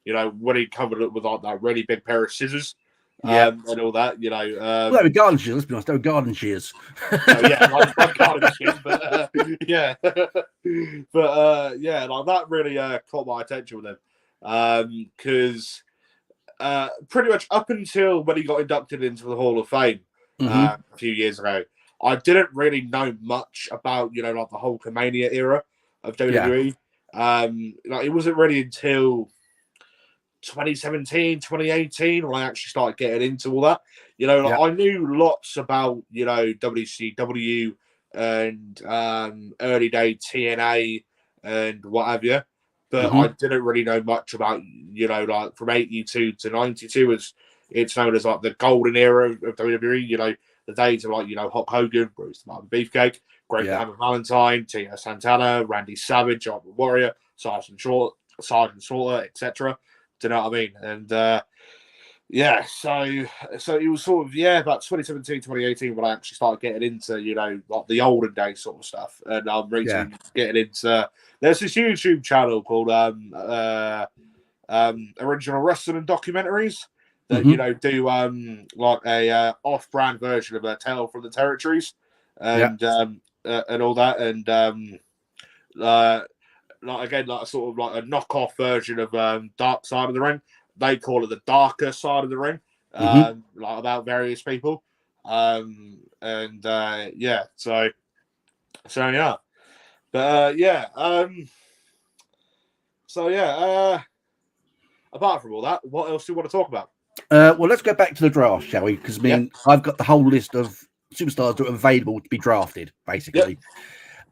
when he covered it with like that really big pair of scissors. And all that, they were garden shears. Let's be honest, they were garden shears. like garden shears, but like that really caught my attention with him, because pretty much up until when he got inducted into the Hall of Fame a few years ago, I didn't really know much about like the Hulkamania era of WWE. It wasn't really until 2017, 2018 when I actually started getting into all that. I knew lots about WCW and early day TNA and what have you, but I didn't really know much about like from 82 to 92 as it's known as like the golden era of WWE. The days of like Hulk Hogan, Brutus the Barber Beefcake, Greg the Hammer Valentine, Tito Santana, Randy Savage, Ultimate Warrior, Sergeant Slaughter, etc. Do you know what I mean? And so it was sort of about 2017, 2018 when I actually started getting into like the olden day sort of stuff. And I'm recently getting into there's this YouTube channel called Original Wrestling Documentaries that do like a off-brand version of a Tale from the Territories and all that, and like again, like a sort of like a knockoff version of Dark Side of the Ring. They call it the darker side of the ring, like about various people. Apart from all that, what else do you want to talk about? Well, let's go back to the draft, shall we? Because I've got the whole list of superstars that are available to be drafted, basically.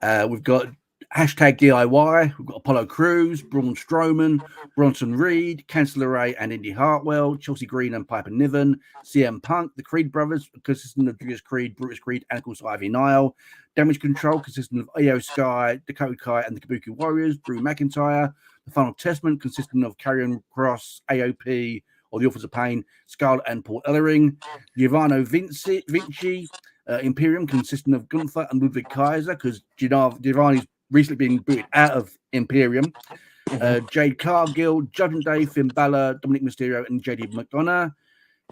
We've got Hashtag DIY. We've got Apollo Crews, Braun Strowman, Bronson Reed, Candice LeRae and Indy Hartwell, Chelsea Green and Piper Niven, CM Punk, the Creed brothers, consisting of Julius Creed, Brutus Creed, and of course Ivy Nile. Damage Control, consisting of Io Sky, Dakota Kai, and the Kabuki Warriors, Drew McIntyre. The Final Testament, consisting of Karrion Kross, AOP, or the Authors of Pain, Scarlett and Paul Ellering. Giovanni Vinci, Imperium, consisting of Gunther and Ludwig Kaiser, because Giovanni's recently been booted out of Imperium. Jade Cargill, Judgment Day, Finn Balor, Dominic Mysterio, and JD McDonough.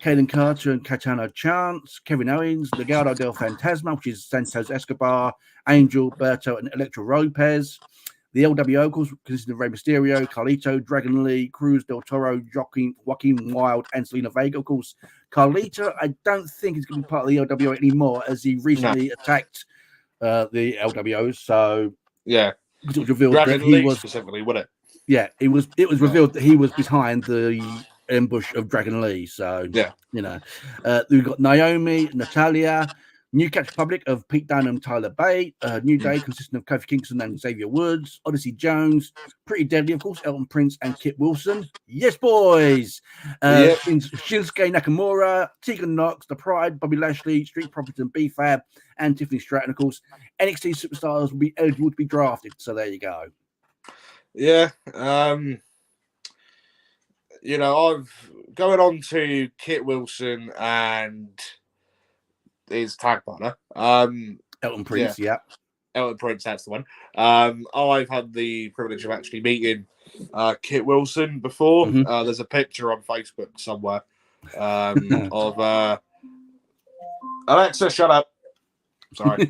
Kaden Carter and Katana Chance, Kevin Owens, Legado del Fantasma, which is Santos Escobar, Angel, Berto, and Electro Lopez. The LWO, of course, consisting of Rey Mysterio, Carlito, Dragon Lee, Cruz del Toro, Joaquin Wild, and Selena Vega. Of course, Carlito, I don't think he's going to be part of the LWO anymore, as he recently attacked the LWO. So yeah, it was revealed Dragon that he Lee was specifically, wouldn't it? Yeah, it was revealed that he was behind the ambush of Dragon Lee. So yeah, we've got Naomi, Natalia, New Catch Republic of Pete Dunne and Tyler Bate, New Day consisting of Kofi Kingston and Xavier Woods, Odyssey Jones, Pretty Deadly, of course, Elton Prince and Kit Wilson. Yes, boys. Shinsuke Nakamura, Tegan Knox, The Pride, Bobby Lashley, Street Profits and B-Fab, and Tiffany Stratton. Of course, NXT superstars will be eligible to be drafted. So there you go. Yeah. I've going on to Kit Wilson and his tag partner. Elton Prince, yeah. Elton Prince, that's the one. I've had the privilege of actually meeting Kit Wilson before. Mm-hmm. There's a picture on Facebook somewhere of Alexa, shut up. Sorry.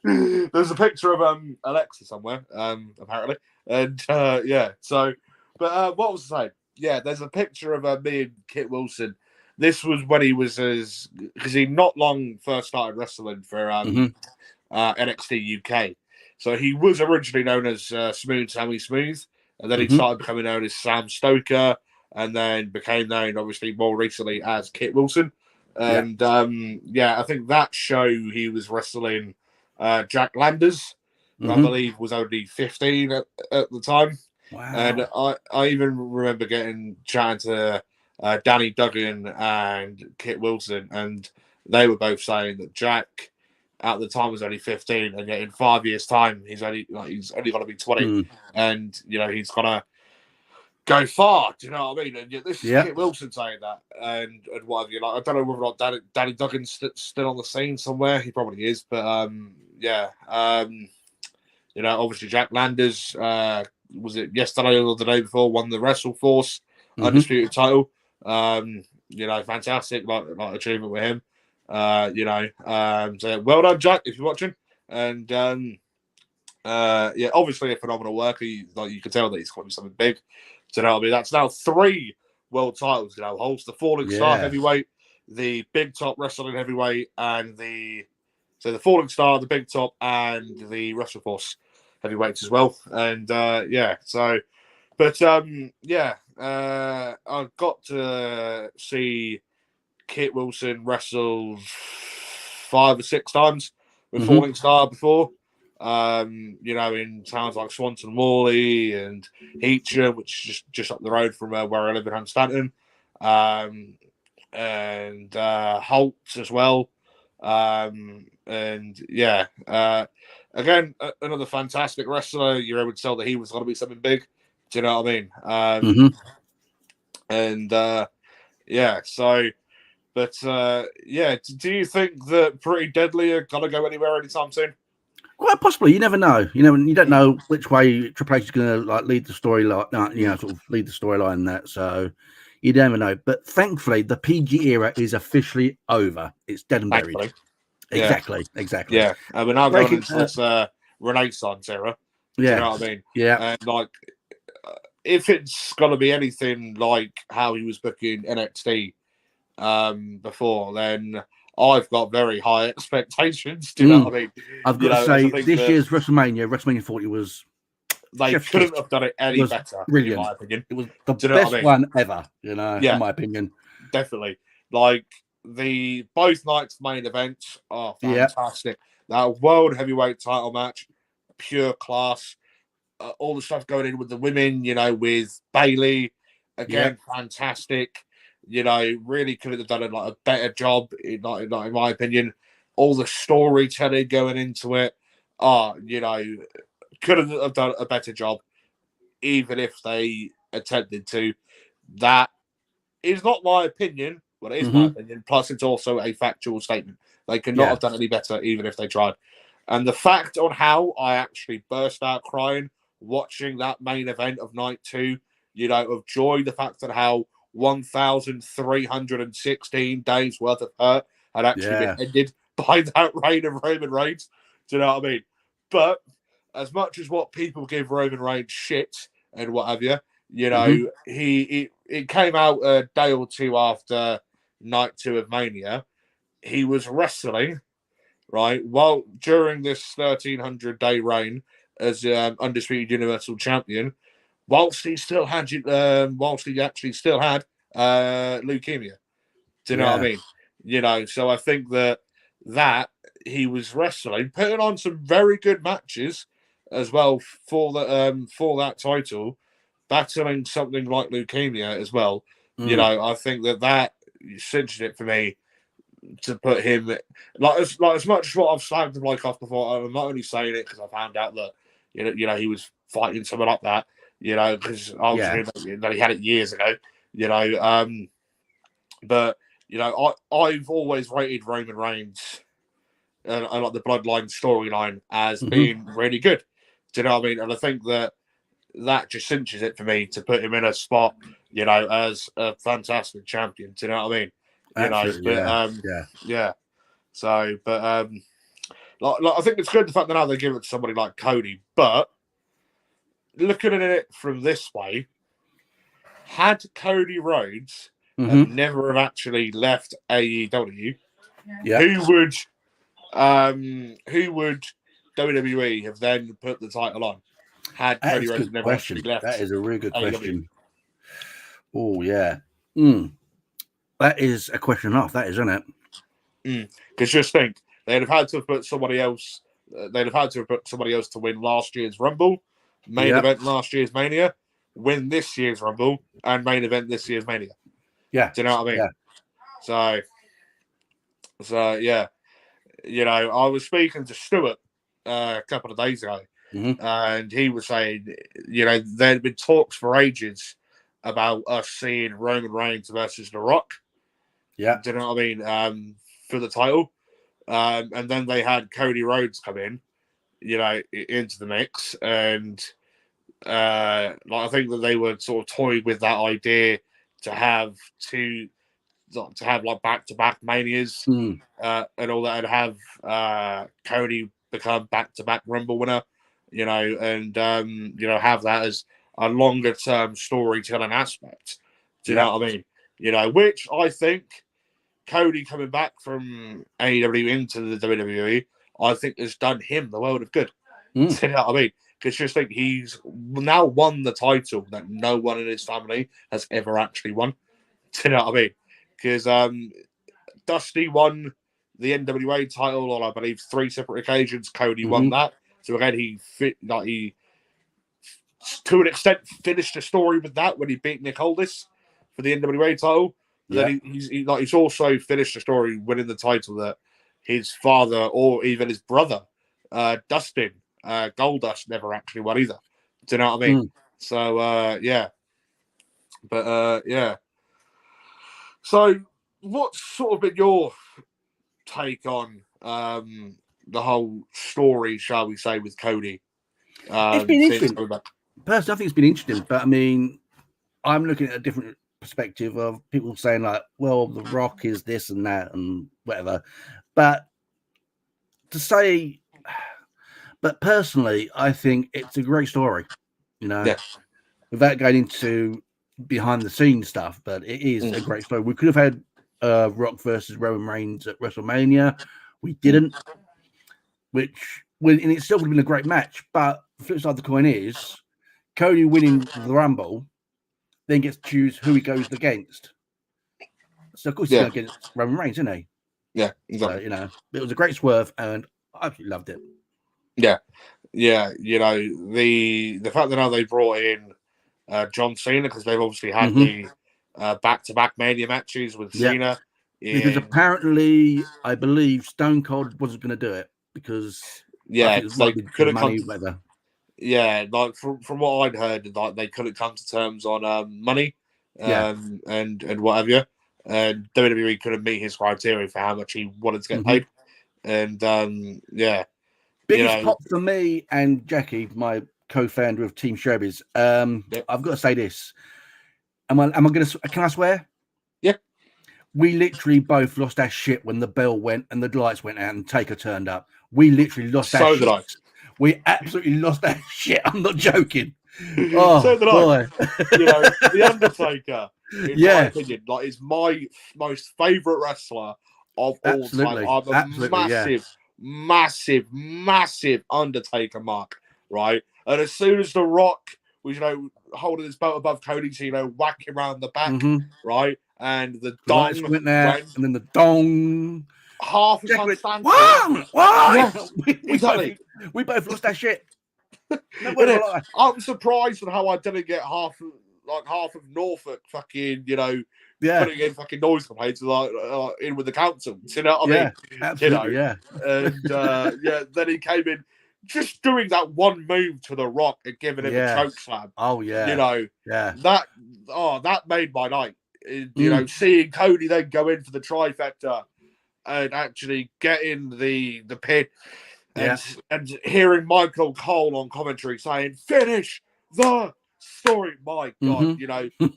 There's a picture of Alexa somewhere, apparently. And so, but what was I saying? Yeah, there's a picture of me and Kit Wilson. This was when he was because he not long first started wrestling for NXT UK. So he was originally known as Smooth Sammy Smooth, and then he started becoming known as Sam Stoker, and then became known, obviously, more recently as Kit Wilson. And I think that show he was wrestling Jack Landers, who I believe was only 15 at the time. Wow. And I even remember chatting to Danny Duggan and Kit Wilson, and they were both saying that Jack at the time was only 15, and yet in 5 years' time he's only going to be 20, and he's gonna go far. Do you know what I mean? And this is Kit Wilson saying that, and what have you. I don't know whether or not Danny Duggan's still on the scene somewhere. He probably is, but obviously Jack Landers, was it yesterday or the day before, won the WrestleForce Undisputed title. Fantastic like achievement with him. So well done, Jack, if you're watching. And obviously a phenomenal worker. You can tell that he's going to be something big. Do you know what I mean? That's now 3 world titles. Holds the Falling Star heavyweight, the Big Top Wrestling heavyweight, and the Falling Star, the Big Top, and the WrestleForce heavyweights as well. And I got to see Kit Wilson wrestle 5 or 6 times with Falling Star before. In towns like Swanton Morley and Heacham, which is just up the road from where I live in Hunstanton, and Holt as well. Again, another fantastic wrestler. You're able to tell that he was going to be something big. Do you know what I mean? Do you think that Pretty Deadly are going to go anywhere anytime soon? Quite possibly. You never know. You don't know which way Triple H is going to lead the storyline. Sort of lead the storyline and that. So you never know. But thankfully, the PG era is officially over. It's dead and buried. Exactly. Yeah, I mean, now going into this Renaissance era. Do you know what I mean? Yeah. And if it's going to be anything like how he was booking NXT before, then I've got very high expectations. Do you know what I mean? I've got to say, this year's WrestleMania 40 was... They couldn't have done it any better, brilliant. in my opinion. It was the best one ever, in my opinion. Definitely. Both nights' main events are fantastic. That World Heavyweight title match, pure class. All the stuff going in with the women, with Bailey, again, fantastic. Really could have done a better job, in my opinion. All the storytelling going into it, could have done a better job, even if they attempted to. That is not my opinion, but it is my opinion. Plus, it's also a factual statement. They could not have done any better, even if they tried. And the fact on how I actually burst out crying watching that main event of night 2, of joy, the fact that how 1,316 days worth of hurt had actually been ended by that reign of Roman Reigns. Do you know what I mean? But as much as what people give Roman Reigns shit and what have you, it came out a day or two after night 2 of Mania. He was wrestling, right, while during this 1,300-day reign as undisputed Universal Champion, whilst he actually still had leukemia. Do you know what I mean? So I think that he was wrestling, putting on some very good matches as well for that title, battling something like leukemia as well. I think that cinched it for me to put him as much as what I've slagged him off before. I'm not only saying it because I found out that he was fighting someone like that. Because I was hearing that he had it years ago. But I've always rated Roman Reigns and like the Bloodline storyline as being really good. Do you know what I mean? And I think that just cinches it for me to put him in a spot, as a fantastic champion. Do you know what I mean? Absolutely, yeah. So, but I think it's good the fact that now they give it to somebody like Cody. But looking at it from this way, had Cody Rhodes have never have actually left AEW, who would WWE have then put the title on? Had Cody Rhodes never actually left? That is a really good AEW. question. Oh yeah. That is a question enough, that is, isn't it? Because just think, they'd have had to have put somebody else. They'd have had to have put somebody else to win last year's Rumble, main event last year's Mania, win this year's Rumble, and main event this year's Mania. Yeah. Do you know what I mean? Yeah. So yeah. I was speaking to Stuart a couple of days ago, and he was saying, there'd been talks for ages about us seeing Roman Reigns versus The Rock. Yeah. Do you know what I mean? For the title. And then they had Cody Rhodes come in, into the mix. And I think that they were sort of toying with that idea to have like back-to-back Manias and all that, and have Cody become back-to-back Rumble winner, and have that as a longer-term storytelling aspect. Do you know what I mean? Which I think Cody coming back from AEW into the WWE, I think has done him the world of good. Do you know what I mean? Because just think he's now won the title that no one in his family has ever actually won. Do you know what I mean? Because Dusty won the NWA title on, I believe, 3 separate occasions. Cody won that. So again, he to an extent finished the story with that when he beat Nick Aldis for the NWA title. But then he's also finished the story winning the title that his father or even his brother, Dustin Goldust, never actually won either. Do you know what I mean? So yeah. But yeah. So, what's sort of been your take on the whole story, shall we say, with Cody? It's been interesting. Personally, I think it's been interesting, but I mean, I'm looking at a different perspective of people saying like, well, The Rock is this and that and whatever. But personally, I think it's a great story, without going into behind the scenes stuff, but it is a great story. We could have had Rock versus Roman Reigns at WrestleMania. We didn't, which in itself would have been a great match. But the flip side of the coin is Cody winning the Rumble, then gets to choose who he goes against. So of course he's going against Roman Reigns, isn't he? Yeah, exactly. So, it was a great swerve, and I absolutely loved it. Yeah, yeah, the fact that now they brought in John Cena, because they've obviously had the back-to-back Mania matches with Cena. Because apparently, I believe Stone Cold wasn't going to do it because they couldn't money, whether. Yeah, like from what I'd heard, like they couldn't come to terms on money, and whatever. And WWE couldn't meet his criteria for how much he wanted to get paid. And biggest pop for me and Jackie, my co-founder of Team Showbiz. I've got to say this. Am I going to? Can I swear? Yeah. We literally both lost our shit when the bell went and the lights went out and Taker turned up. We literally lost our shit. I. We absolutely lost our shit. I'm not joking. Oh, so did boy. The Undertaker, in my opinion, like, is my most favorite wrestler of all time. I'm a massive Undertaker mark, right? And as soon as The Rock was, holding his belt above Cody to, whack him around the back, right? And the dong went out, and then the dong. Half a time standing. Yes, exactly. We both lost our shit. I'm surprised on how I didn't get half of Norfolk fucking, putting in fucking noise complaints in with the council. Do you know what I mean? Absolutely, And then he came in just doing that one move to the Rock and giving him a choke slam. Oh yeah. That made my night. Seeing Cody then go in for the trifecta and actually get in the pin. And hearing Michael Cole on commentary saying, "Finish the story." My God,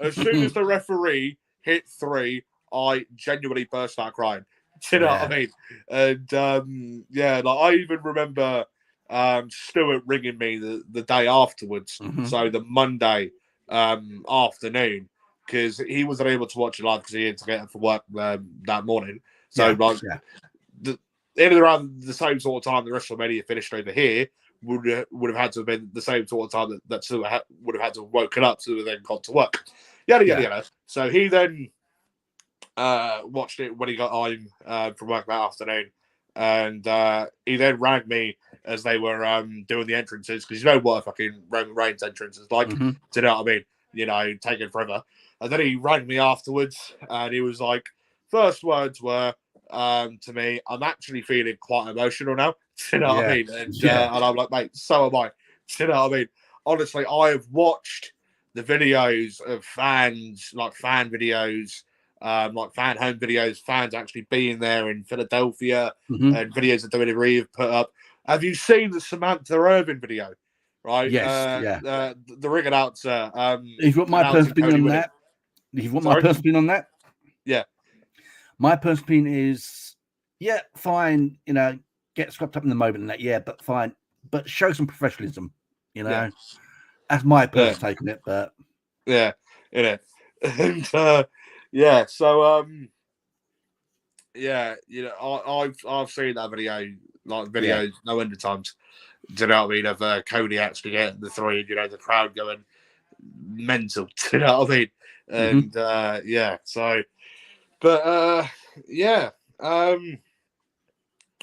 as soon as the referee hit 3, I genuinely burst out crying. Do you know what I mean? And I even remember Stuart ringing me the day afterwards, so the Monday afternoon, because he wasn't able to watch it live because he had to get up for work that morning. So in and around the same sort of time the WrestleMania finished over here would have had to have been the same sort of time that Stuart would have had to have woken up to have then gone to work. Yada. So he then watched it when he got home from work that afternoon, and he then rang me as they were doing the entrances, because you know what a fucking Roman Reigns entrance is like. Do you know what I mean? Taking forever. And then he rang me afterwards, and he was like, first words were, to me, I'm actually feeling quite emotional now. Do you know what I mean? And I'm like, mate, so am I. Do you know what I mean? Honestly, I have watched the videos of fans, like fan videos, like fan home videos, fans actually being there in Philadelphia, and videos that WWE have put up. Have you seen the Samantha Irvin video? Right? Yes, the ring announcer. If you want my personal opinion on that, my personal opinion on that? Yeah. My personal opinion is, fine, get swept up in the moment and that, but fine. But show some professionalism, That's my personal take on it, but... Yeah, it is. And, so, I've seen that video, no end of times. Do you know what I mean? Of Cody actually getting the 3, the crowd going mental. Do you know what I mean? And, so... But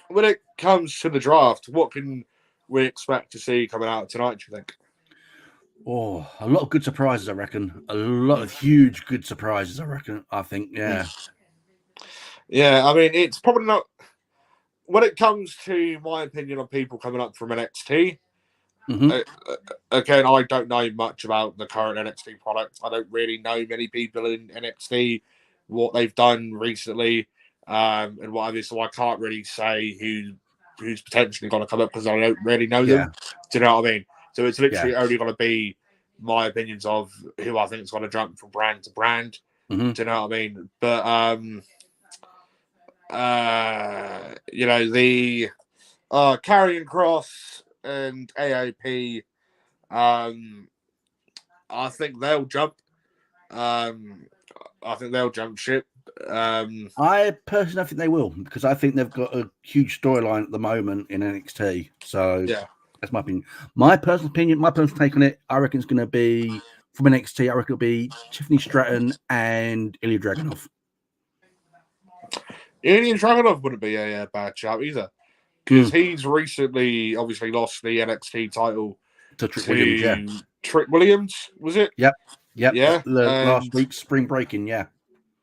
when it comes to the draft, what can we expect to see coming out tonight, do you think? Oh, a lot of good surprises, I reckon. A lot of huge good surprises, I reckon. I think, Yeah, I mean, it's probably not... When it comes to my opinion on people coming up from NXT, again, I don't know much about the current NXT product. I don't really know many people in NXT, what they've done recently, and what have you. So I can't really say who's potentially going to come up, because I don't really know them. Do you know what I mean? So it's literally only going to be my opinions of who I think is going to jump from brand to brand. Do you know what I mean? But the Karrion Kross and AOP, I think they'll jump. I think they'll jump ship. I personally don't think they will, because I think they've got a huge storyline at the moment in NXT. So that's my opinion. My personal take on it, I reckon it's going to be from NXT. I reckon it'll be Tiffany Stratton and Ilya Dragunov. Ilya Dragunov wouldn't be a bad shout either. because he's recently obviously lost the NXT title to Trick Williams. Yeah, Trick Williams, was it? Yep. Yeah. Last week's spring breaking. Yeah.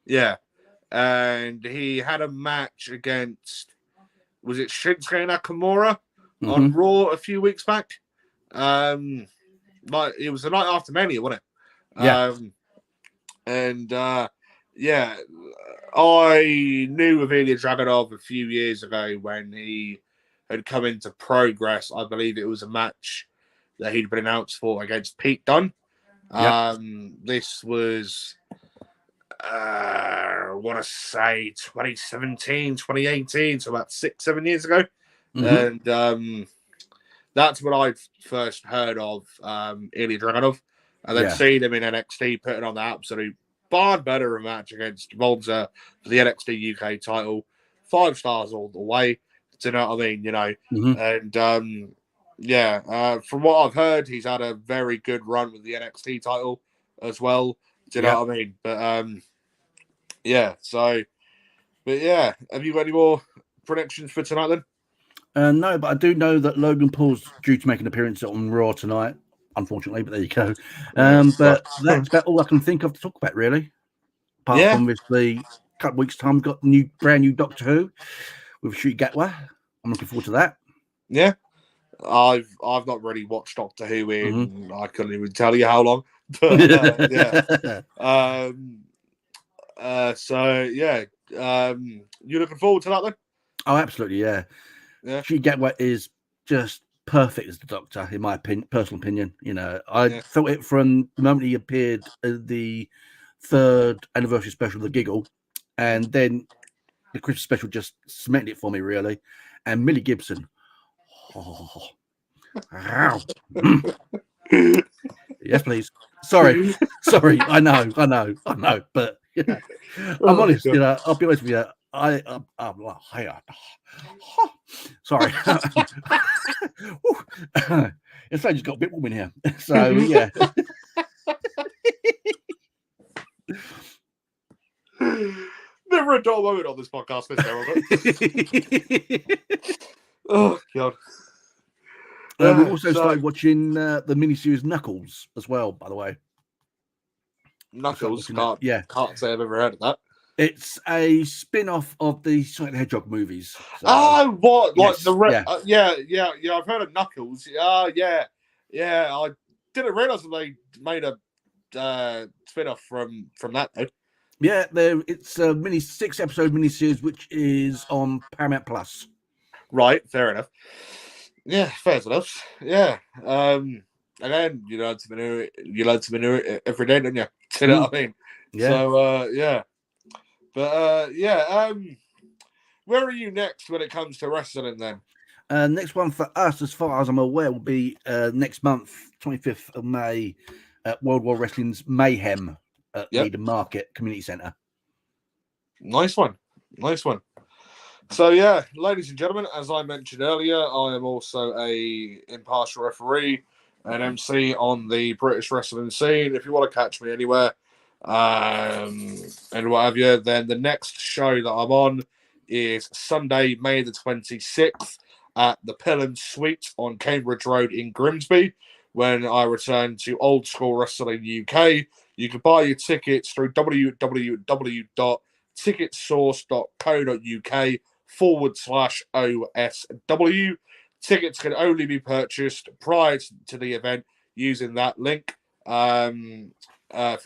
Yeah. And he had a match against, was it Shinsuke Nakamura on Raw a few weeks back? Like it was the night after Mania, wasn't it? Yeah. Yeah, I knew of Ilya Dragunov a few years ago when he had come into Progress. I believe it was a match that he'd been announced for against Pete Dunne. Yep. This was, I want to say 2017, 2018, so about 6-7 years ago. And that's when I first heard of Ilya Dragunov. And then seeing him in NXT putting on the absolute barn better match against Volta for the NXT UK title. 5 stars all the way. Do you know what I mean? You know, and from what I've heard, he's had a very good run with the NXT title as well. Do you know what I mean? But have you got any more predictions for tonight then? No, but I do know that Logan Paul's due to make an appearance on Raw tonight, unfortunately, but there you go. But that's about all I can think of to talk about, really. Apart from obviously, a couple of weeks' time, we've got brand new Doctor Who with Sri Gatwa. I'm looking forward to that. Yeah. I've not really watched Doctor Who in I couldn't even tell you how long. But you looking forward to that then? Oh, absolutely, yeah. Sri Gatwa is just perfect as the Doctor, in my personal opinion. You know, I felt it from the moment he appeared at the 3rd anniversary special, The Giggle, and then the Christmas special just cemented it for me, really. And Millie Gibson. Yes, please. Sorry. I know. But I'm honest. You know, I'll be honest with you. Sorry. It's just got a bit warm in here. So yeah. Never a dull moment on this podcast, Mr. Oh God. We've also started watching the miniseries Knuckles as well, by the way. Knuckles? Can't say I've ever heard of that. It's a spin-off of the Sonic the Hedgehog movies. So, what? Like yes, yeah, I've heard of Knuckles. Yeah. I didn't realise that they made a spin-off from that though. Yeah, it's a 6-episode miniseries which is on Paramount Plus. Right, fair enough. Yeah, fair enough. Yeah. And then you learn to manure every day, don't you? Do you know what I mean? Yeah. So But where are you next when it comes to wrestling then? Next one for us, as far as I'm aware, will be next month, 25th of May, at World War Wrestling's Mayhem at Leiden Market Community Centre. Nice one. So yeah, ladies and gentlemen, as I mentioned earlier, I am also a impartial referee and MC on the British wrestling scene. If you want to catch me anywhere, and what have you, then the next show that I'm on is Sunday, May the 26th at the Pelham Suite on Cambridge Road in Grimsby, when I return to Old School Wrestling UK. You can buy your tickets through www.ticketsource.co.uk/OSW. Tickets can only be purchased prior to the event using that link. For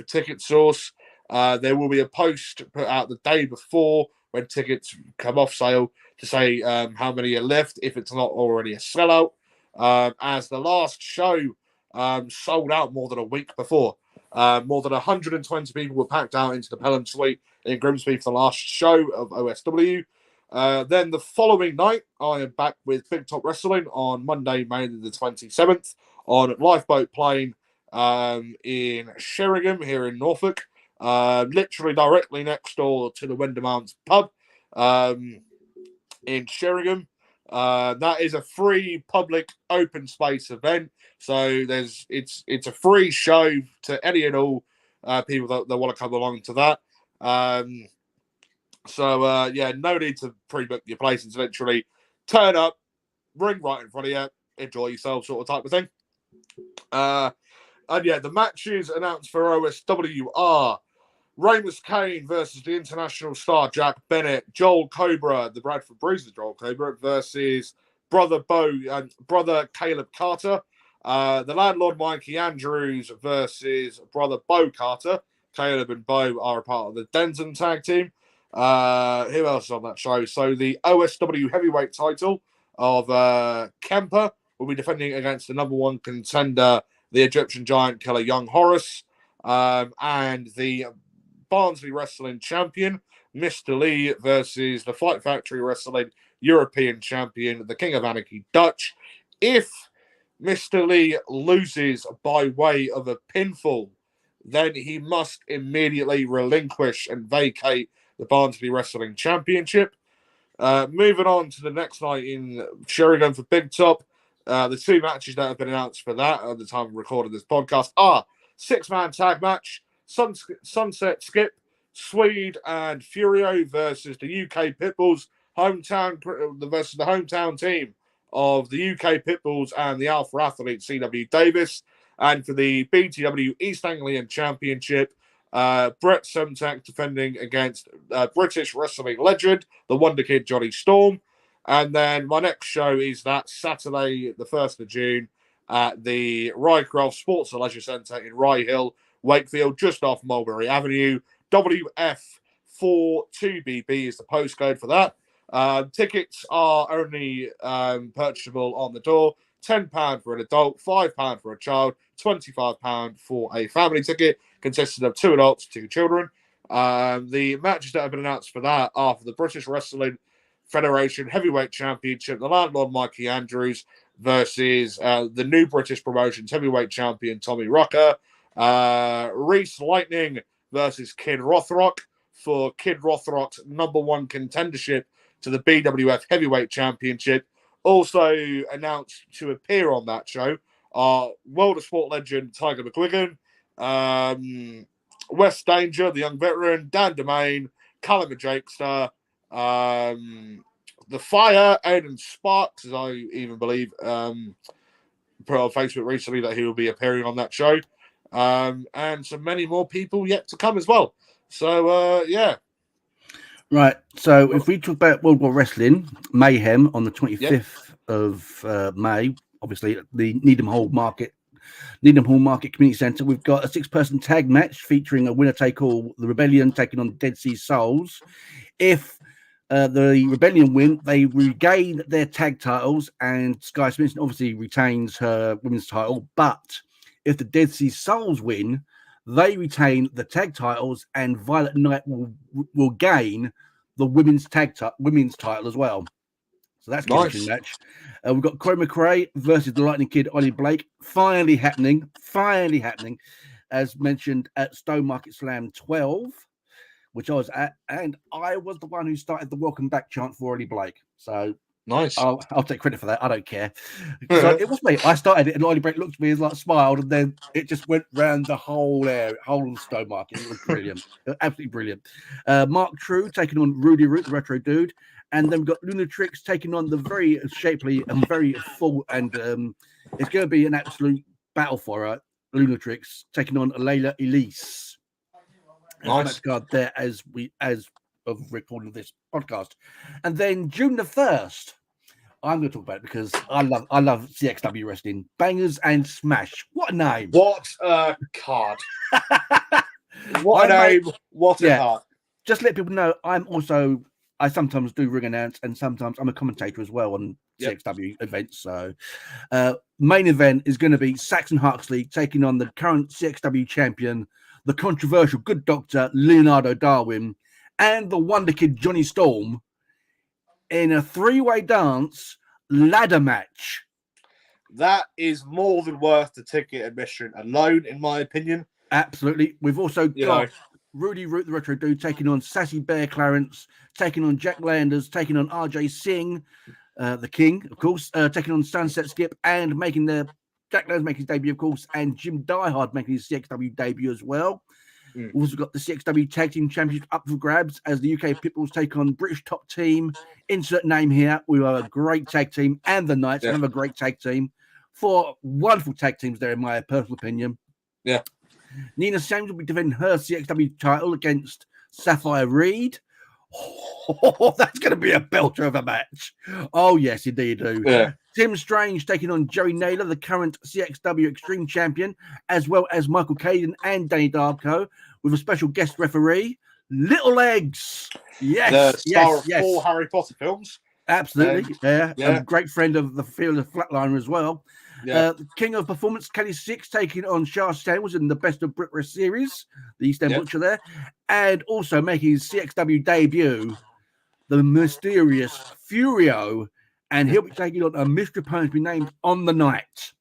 Ticket Source, there will be a post put out the day before when tickets come off sale to say how many are left if it's not already a sellout. As the last show sold out more than a week before. More than 120 people were packed out into the Pelham Suite in Grimsby for the last show of OSW. Then the following night, I am back with Big Top Wrestling on Monday, May the 27th on Lifeboat Plane in Sheringham here in Norfolk, literally directly next door to the Wyndham Arms pub in Sheringham. That is a free public open space event, so it's a free show to any and all people that want to come along to that. No need to pre-book your place. It's literally turn up, ring right in front of you. Enjoy yourself, sort of type of thing. And yeah, the matches announced for OSW are Ramus Kane versus the international star Jack Bennett, Joel Cobra, the Bradford Bruiser Joel Cobra versus brother Bo and brother Caleb Carter. The landlord Mikey Andrews versus brother Bo Carter. Caleb and Bo are a part of the Denton tag team. Who else is on that show? So the OSW heavyweight title of Kemper will be defending against the number one contender, the Egyptian giant killer Young Horus, and the Barnsley Wrestling champion, Mr. Lee, versus the Fight Factory Wrestling European champion, the King of Anarchy Dutch. If Mr. Lee loses by way of a pinfall, then he must immediately relinquish and vacate the Barnsley Wrestling Championship. Moving on to the next night in Sheringham for Big Top. The two matches that have been announced for that at the time of recording this podcast are six-man tag match, Sunset Skip, Swede and Furio versus the UK Pitbulls versus the hometown team of the UK Pitbulls and the Alpha Athlete CW Davis. And for the BTW East Anglian Championship, Brett Semtek defending against British wrestling legend, the Wonder Kid Johnny Storm. And then my next show is that Saturday, the 1st of June, at the Rycroft Sports and Leisure Centre in Rye Hill, Wakefield, just off Mulberry Avenue. WF42BB is the postcode for that. Tickets are only purchasable on the door. £10 for an adult, £5 for a child, £25 for a family ticket, consisting of 2 adults, 2 children. The matches that have been announced for that are for the British Wrestling Federation Heavyweight Championship, the landlord Mikey Andrews versus the new British Promotions Heavyweight Champion Tommy Rocker. Reese Lightning versus Kid Rothrock for Kid Rothrock's number one contendership to the BWF Heavyweight Championship. Also announced to appear on that show are World of Sport legend Tiger McGuigan, West Danger, the young veteran, Dan Domain, Callum Jakester, The Fire, Aiden Sparks, as I even believe, put on Facebook recently that he will be appearing on that show. And so many more people yet to come as well. So, yeah. Right. So if we talk about World War Wrestling, Mayhem on the 25th of May, obviously the Needham Hall Market Community Centre, we've got a 6-person tag match featuring a winner-take-all, the Rebellion taking on Dead Sea Souls. If the Rebellion win, they regain their tag titles, and Sky Smith obviously retains her women's title. But if the Dead Sea Souls win, they retain the tag titles, and Violet Knight will gain the women's title as well. So that's nice. A match. We've got Corey McRae versus the Lightning Kid Ollie Blake. Finally happening, as mentioned at Stone Market Slam 12, which I was at, and I was the one who started the welcome back chant for Ollie Blake. So nice. I'll take credit for that. I don't care. So it was me. I started it, and Ollie Blake looked at me and smiled, and then it just went round the whole area, whole Stone Market. It was brilliant, absolutely brilliant. Mark True taking on Rudy Root, the retro dude, and then we've got Lunatrix taking on the very shapely and very full, and it's going to be an absolute battle for her. Lunatrix taking on Layla Elise. Nice card there as of recording this podcast, and then June the 1st. I'm going to talk about it because I love CXW wrestling. Bangers and Smash. What a name! What a card! What a name! What a card! Just let people know, I sometimes do ring announce, and sometimes I'm a commentator as well on CXW events. So, main event is going to be Saxon Huxley taking on the current CXW champion, the controversial Good Doctor Leonardo Darwin, and the Wonder Kid Johnny Storm in a 3-way dance ladder match. That is more than worth the ticket admission alone, in my opinion. Absolutely. We've also got Rudy Root, the retro dude, taking on Sassy Bear Clarence, taking on Jack Landers, taking on RJ Singh, the King, of course, taking on Sunset Skip, and Jack Landers making his debut, of course, and Jim Diehard making his CXW debut as well. We've also got the CXW Tag Team Championship up for grabs as the UK Pitbulls take on British Top Team. Insert name here. We are a great tag team, and the Knights, another great tag team. 4 wonderful tag teams there, in my personal opinion. Yeah. Nina Samuels will be defending her CXW title against Sapphire Reed. Oh, that's going to be a belter of a match. Oh, yes, indeed do. Yeah. Tim Strange taking on Joey Naylor, the current CXW Extreme Champion, as well as Michael Caden and Danny Darko, with a special guest referee, Little Legs. Yes, the star of 4 Harry Potter films. Absolutely, a great friend of the Field of Flatliner as well. Yeah. King of Performance, Kelly Six, taking on Shah Samuels in the Best of Brit Wres series, the East End Butcher there, and also making his CXW debut, the mysterious Furio, and he'll be taking on a mystery opponent to be named On the Night.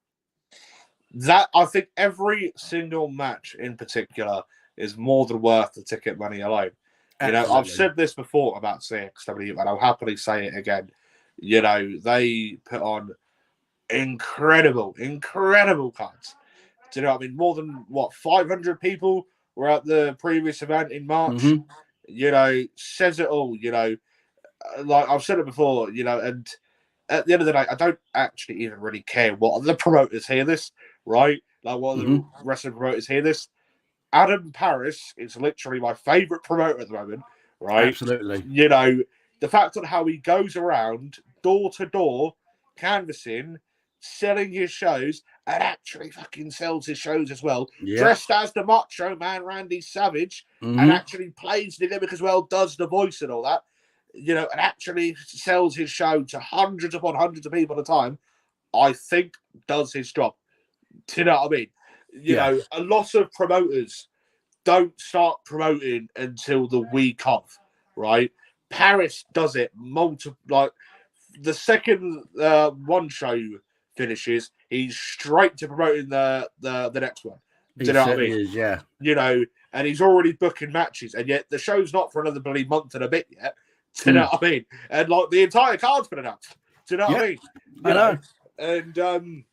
That, I think every single match in particular is more than worth the ticket money alone. Absolutely. You know, I've said this before about CXW, and I'll happily say it again. You know, they put on incredible cards. Do you know what I mean? More than 500 people were at the previous event in March. You know, says it all. You know, like I've said it before. You know, and at the end of the day, I don't actually even really care what the promoters hear this, right? Like what the wrestling promoters hear this. Adam Paris is literally my favorite promoter at the moment, right? Absolutely. You know, the fact on how he goes around door to door, canvassing, selling his shows, and actually fucking sells his shows as well. Dressed as the Macho Man Randy Savage, and actually plays the gimmick as well, does the voice and all that. You know, and actually sells his show to hundreds upon hundreds of people at a time. I think does his job. Do you know what I mean? You know, a lot of promoters don't start promoting until the week of, right? Paris does it like the second one show finishes, he's straight to promoting the next one. Do you know what I mean? Is, yeah. You know, and he's already booking matches, and yet the show's not for another bloody month and a bit yet. Do you know what I mean? And like the entire card's been announced. Do you know what I mean? I know. And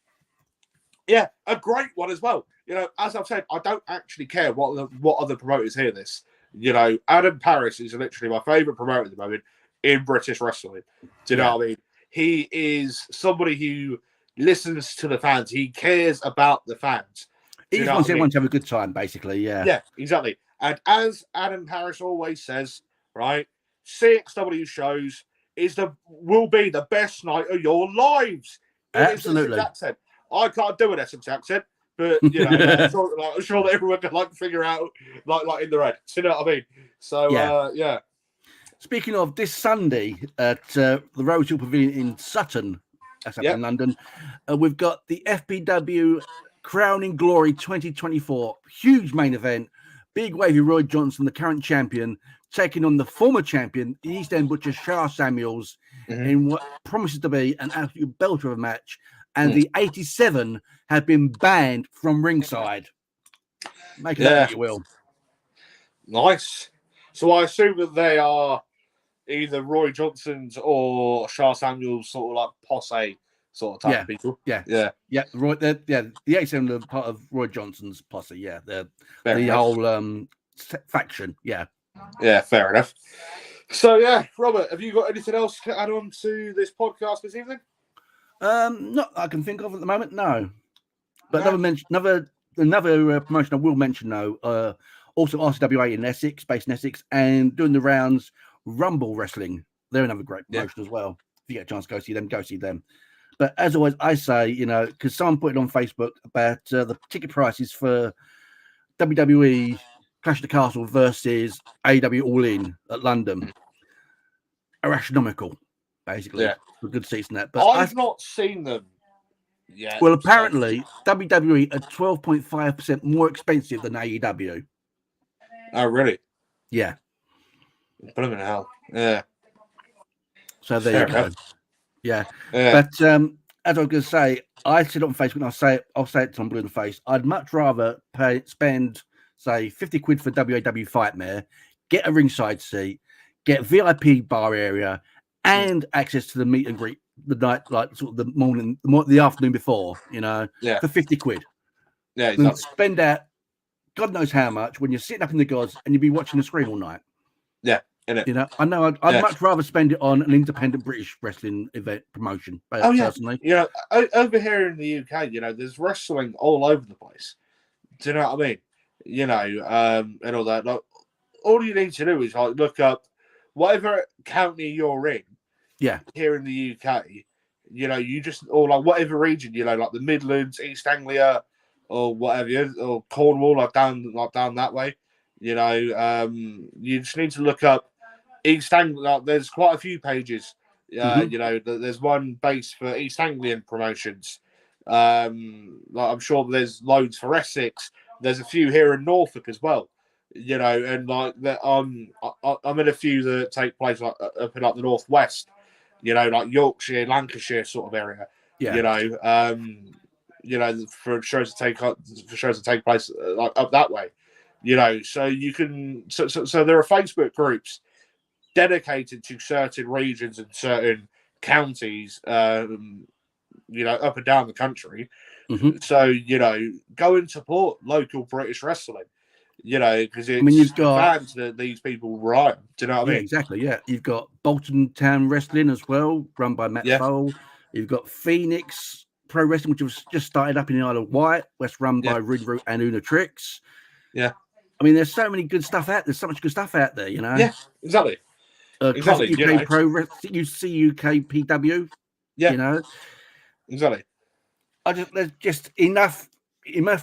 a great one as well. You know, as I've said, I don't actually care what other promoters hear this. You know, Adam Paris is literally my favourite promoter at the moment in British wrestling. Do you know what I mean? He is somebody who listens to the fans. He cares about the fans. He just wants everyone to have a good time, basically. Yeah. Yeah, exactly. And as Adam Paris always says, right, CXW shows will be the best night of your lives. Absolutely. Accent. I can't do an Essex accent, but you know, I'm sure that everyone can figure out like in the red. Do you know what I mean? So yeah. Speaking of this Sunday at the Rosehill Pavilion in Sutton, that's up in London, we've got the FPW Crowning Glory 2024 huge main event. Big wavy Roy Johnson, the current champion, taking on the former champion, the East End Butcher Shah Samuels, in what promises to be an absolute belter of a match. And the 87 have been banned from ringside. Make it up if you will. Nice. So I assume that they are either Roy Johnson's or Shah Samuels sort of like posse sort of type of people. Yeah. Roy, the 87 are part of Roy Johnson's posse. Yeah, the whole faction. Yeah, fair enough. So yeah, Robert, have you got anything else to add on to this podcast this evening? Not I can think of at the moment. No, but another promotion I will mention though. Also RCWA in Essex, based in Essex, and doing the rounds. Rumble Wrestling, they're another great promotion as well. If you get a chance to go see them, But as always, I say, you know, because someone put it on Facebook about the ticket prices for WWE Clash of the Castle versus AEW All In at London are astronomical, basically. For good seats and that. But I've not seen them yet. Well, apparently, WWE are 12.5% more expensive than AEW. Oh, really? Yeah. Blooming hell. Yeah. So there you go. Yeah. But as I was going to say, I said on Facebook, and I'll say it to Blue in the face. I'd much rather spend, say, 50 quid for WAW Fightmare, get a ringside seat, get VIP bar area, and access to the meet and greet the night, like sort of the afternoon before, you know, for 50 quid. Yeah, exactly. And spend out God knows how much when you're sitting up in the gods and you'd be watching the screen all night. Yeah, innit? You know, I know I'd much rather spend it on an independent British wrestling event promotion. Personally, over here in the UK, there's wrestling all over the place. Do you know what I mean? And all that. Like, all you need to do is like look up whatever county you're in. Yeah. Here in the UK, you just or like whatever region, like the Midlands, East Anglia, or whatever, or Cornwall, like down that way. You just need to look up East Anglia. Like, there's quite a few pages. There's one base for East Anglian promotions. Like I'm sure there's loads for Essex. There's a few here in Norfolk as well. And like that, I'm in a few that take place like up in like the northwest. Like Yorkshire, Lancashire sort of area. Yeah. For shows to take place like up that way. So you can. So there are Facebook groups dedicated to certain regions and certain counties. Up and down the country. Mm-hmm. So go and support local British wrestling. Because it's you've got fans that these people rely on. Do you know what I mean? Exactly. Yeah, you've got Bolton Town Wrestling as well, run by Matt Fowle. You've got Phoenix Pro Wrestling, which was just started up in the Isle of Wight, that's run by Rude Root and Una Tricks. Yeah, there's so many good stuff out. There's so much good stuff out there. Yeah, exactly. Classic UK Pro Wrestling, UCUKPW. Yeah, exactly. There's just enough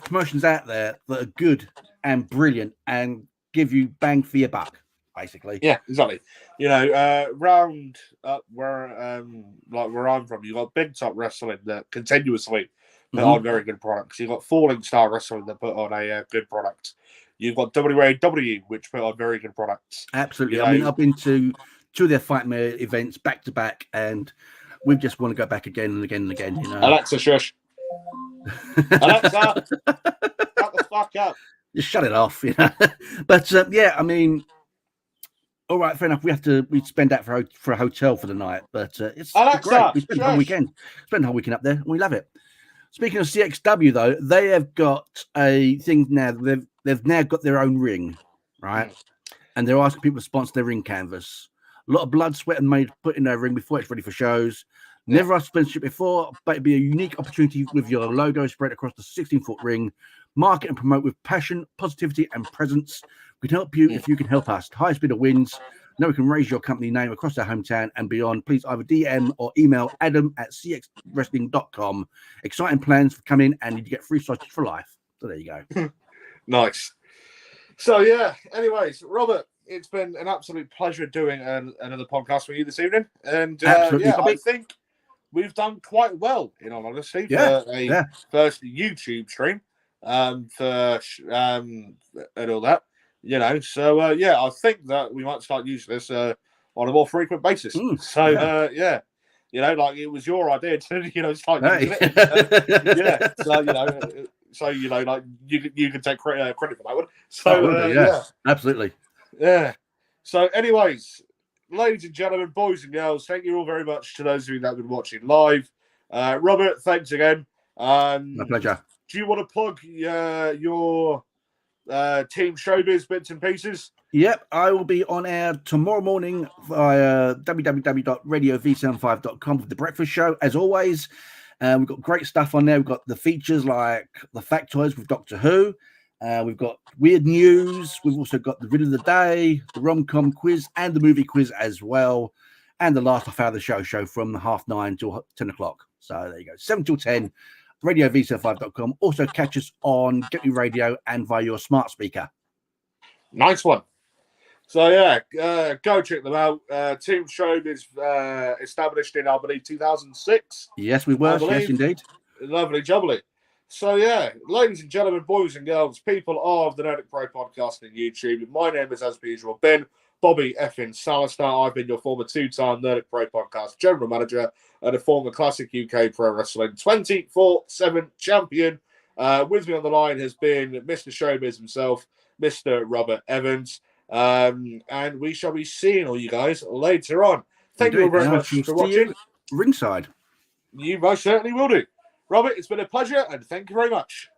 promotions out there that are good and brilliant and give you bang for your buck, basically. Yeah, exactly. Round up where I'm from, you got Big Top Wrestling that continuously put on very good products. You've got Falling Star Wrestling that put on a good product. You've got WAW, which put on very good products. Absolutely. I've been to two of their Fight Me events back to back, and we just want to go back again and again and again. Alexa, shush. Alexa, shut the fuck up. Just shut it off, But all right, fair enough. We spend that for a hotel for the night, but it's Alexa, great. We spend the whole weekend. Spend the whole weekend up there, and we love it. Speaking of CXW, though, they have got a thing now. They've now got their own ring, right? And they're asking people to sponsor their ring canvas. A lot of blood, sweat, and money put in their ring before it's ready for shows. Never asked sponsorship before, but it'd be a unique opportunity with your logo spread across the 16-foot ring. Market and promote with passion, positivity, and presence. We can help you if you can help us. The highest bidder wins. Now we can raise your company name across our hometown and beyond. Please either DM or email adam@cxwrestling.com. Exciting plans for coming, and you get free sausage for life. So there you go. Nice. So yeah. Anyways, Robert, it's been an absolute pleasure doing another podcast with you this evening, and I think we've done quite well, in all honesty, for a first YouTube stream, and all that. So I think that we might start using this on a more frequent basis. Like it was your idea to, start using it. So like you can take credit for that one. So absolutely. Yeah. So, anyways, ladies and gentlemen, boys and girls, thank you all very much to those of you that have been watching live. Robert, thanks again. My pleasure. Do you want to plug your Team Showbiz bits and pieces? Yep, I will be on air tomorrow morning via www.radiov75.com for the breakfast show. As always, we've got great stuff on there. We've got the features like the factoids with Doctor Who. We've got weird news. We've also got the riddle of the day, the rom-com quiz, and the movie quiz as well. And the last half hour of the show from 9:30 till 10 o'clock. So there you go, 7 till 10. RadioV75.com. Also catch us on Get Me Radio and via your smart speaker. Nice one. So go check them out. Team Showbiz established in, I believe, 2006. Yes, we were. Yes, indeed. Lovely jubbly. So ladies and gentlemen, boys and girls, people of the Nerdic Pro Podcast and YouTube, my name is, as per usual, Ben Bobby Effin Salistar. I've been your former two-time Nerdic Pro Podcast General Manager and a former Classic UK Pro Wrestling 24/7 champion. With me on the line has been Mr. Showbiz himself, Mr. Robert Evans. And we shall be seeing all you guys later on. Thank you all very much for watching. Ringside. You most certainly will do. Robert, it's been a pleasure, and thank you very much.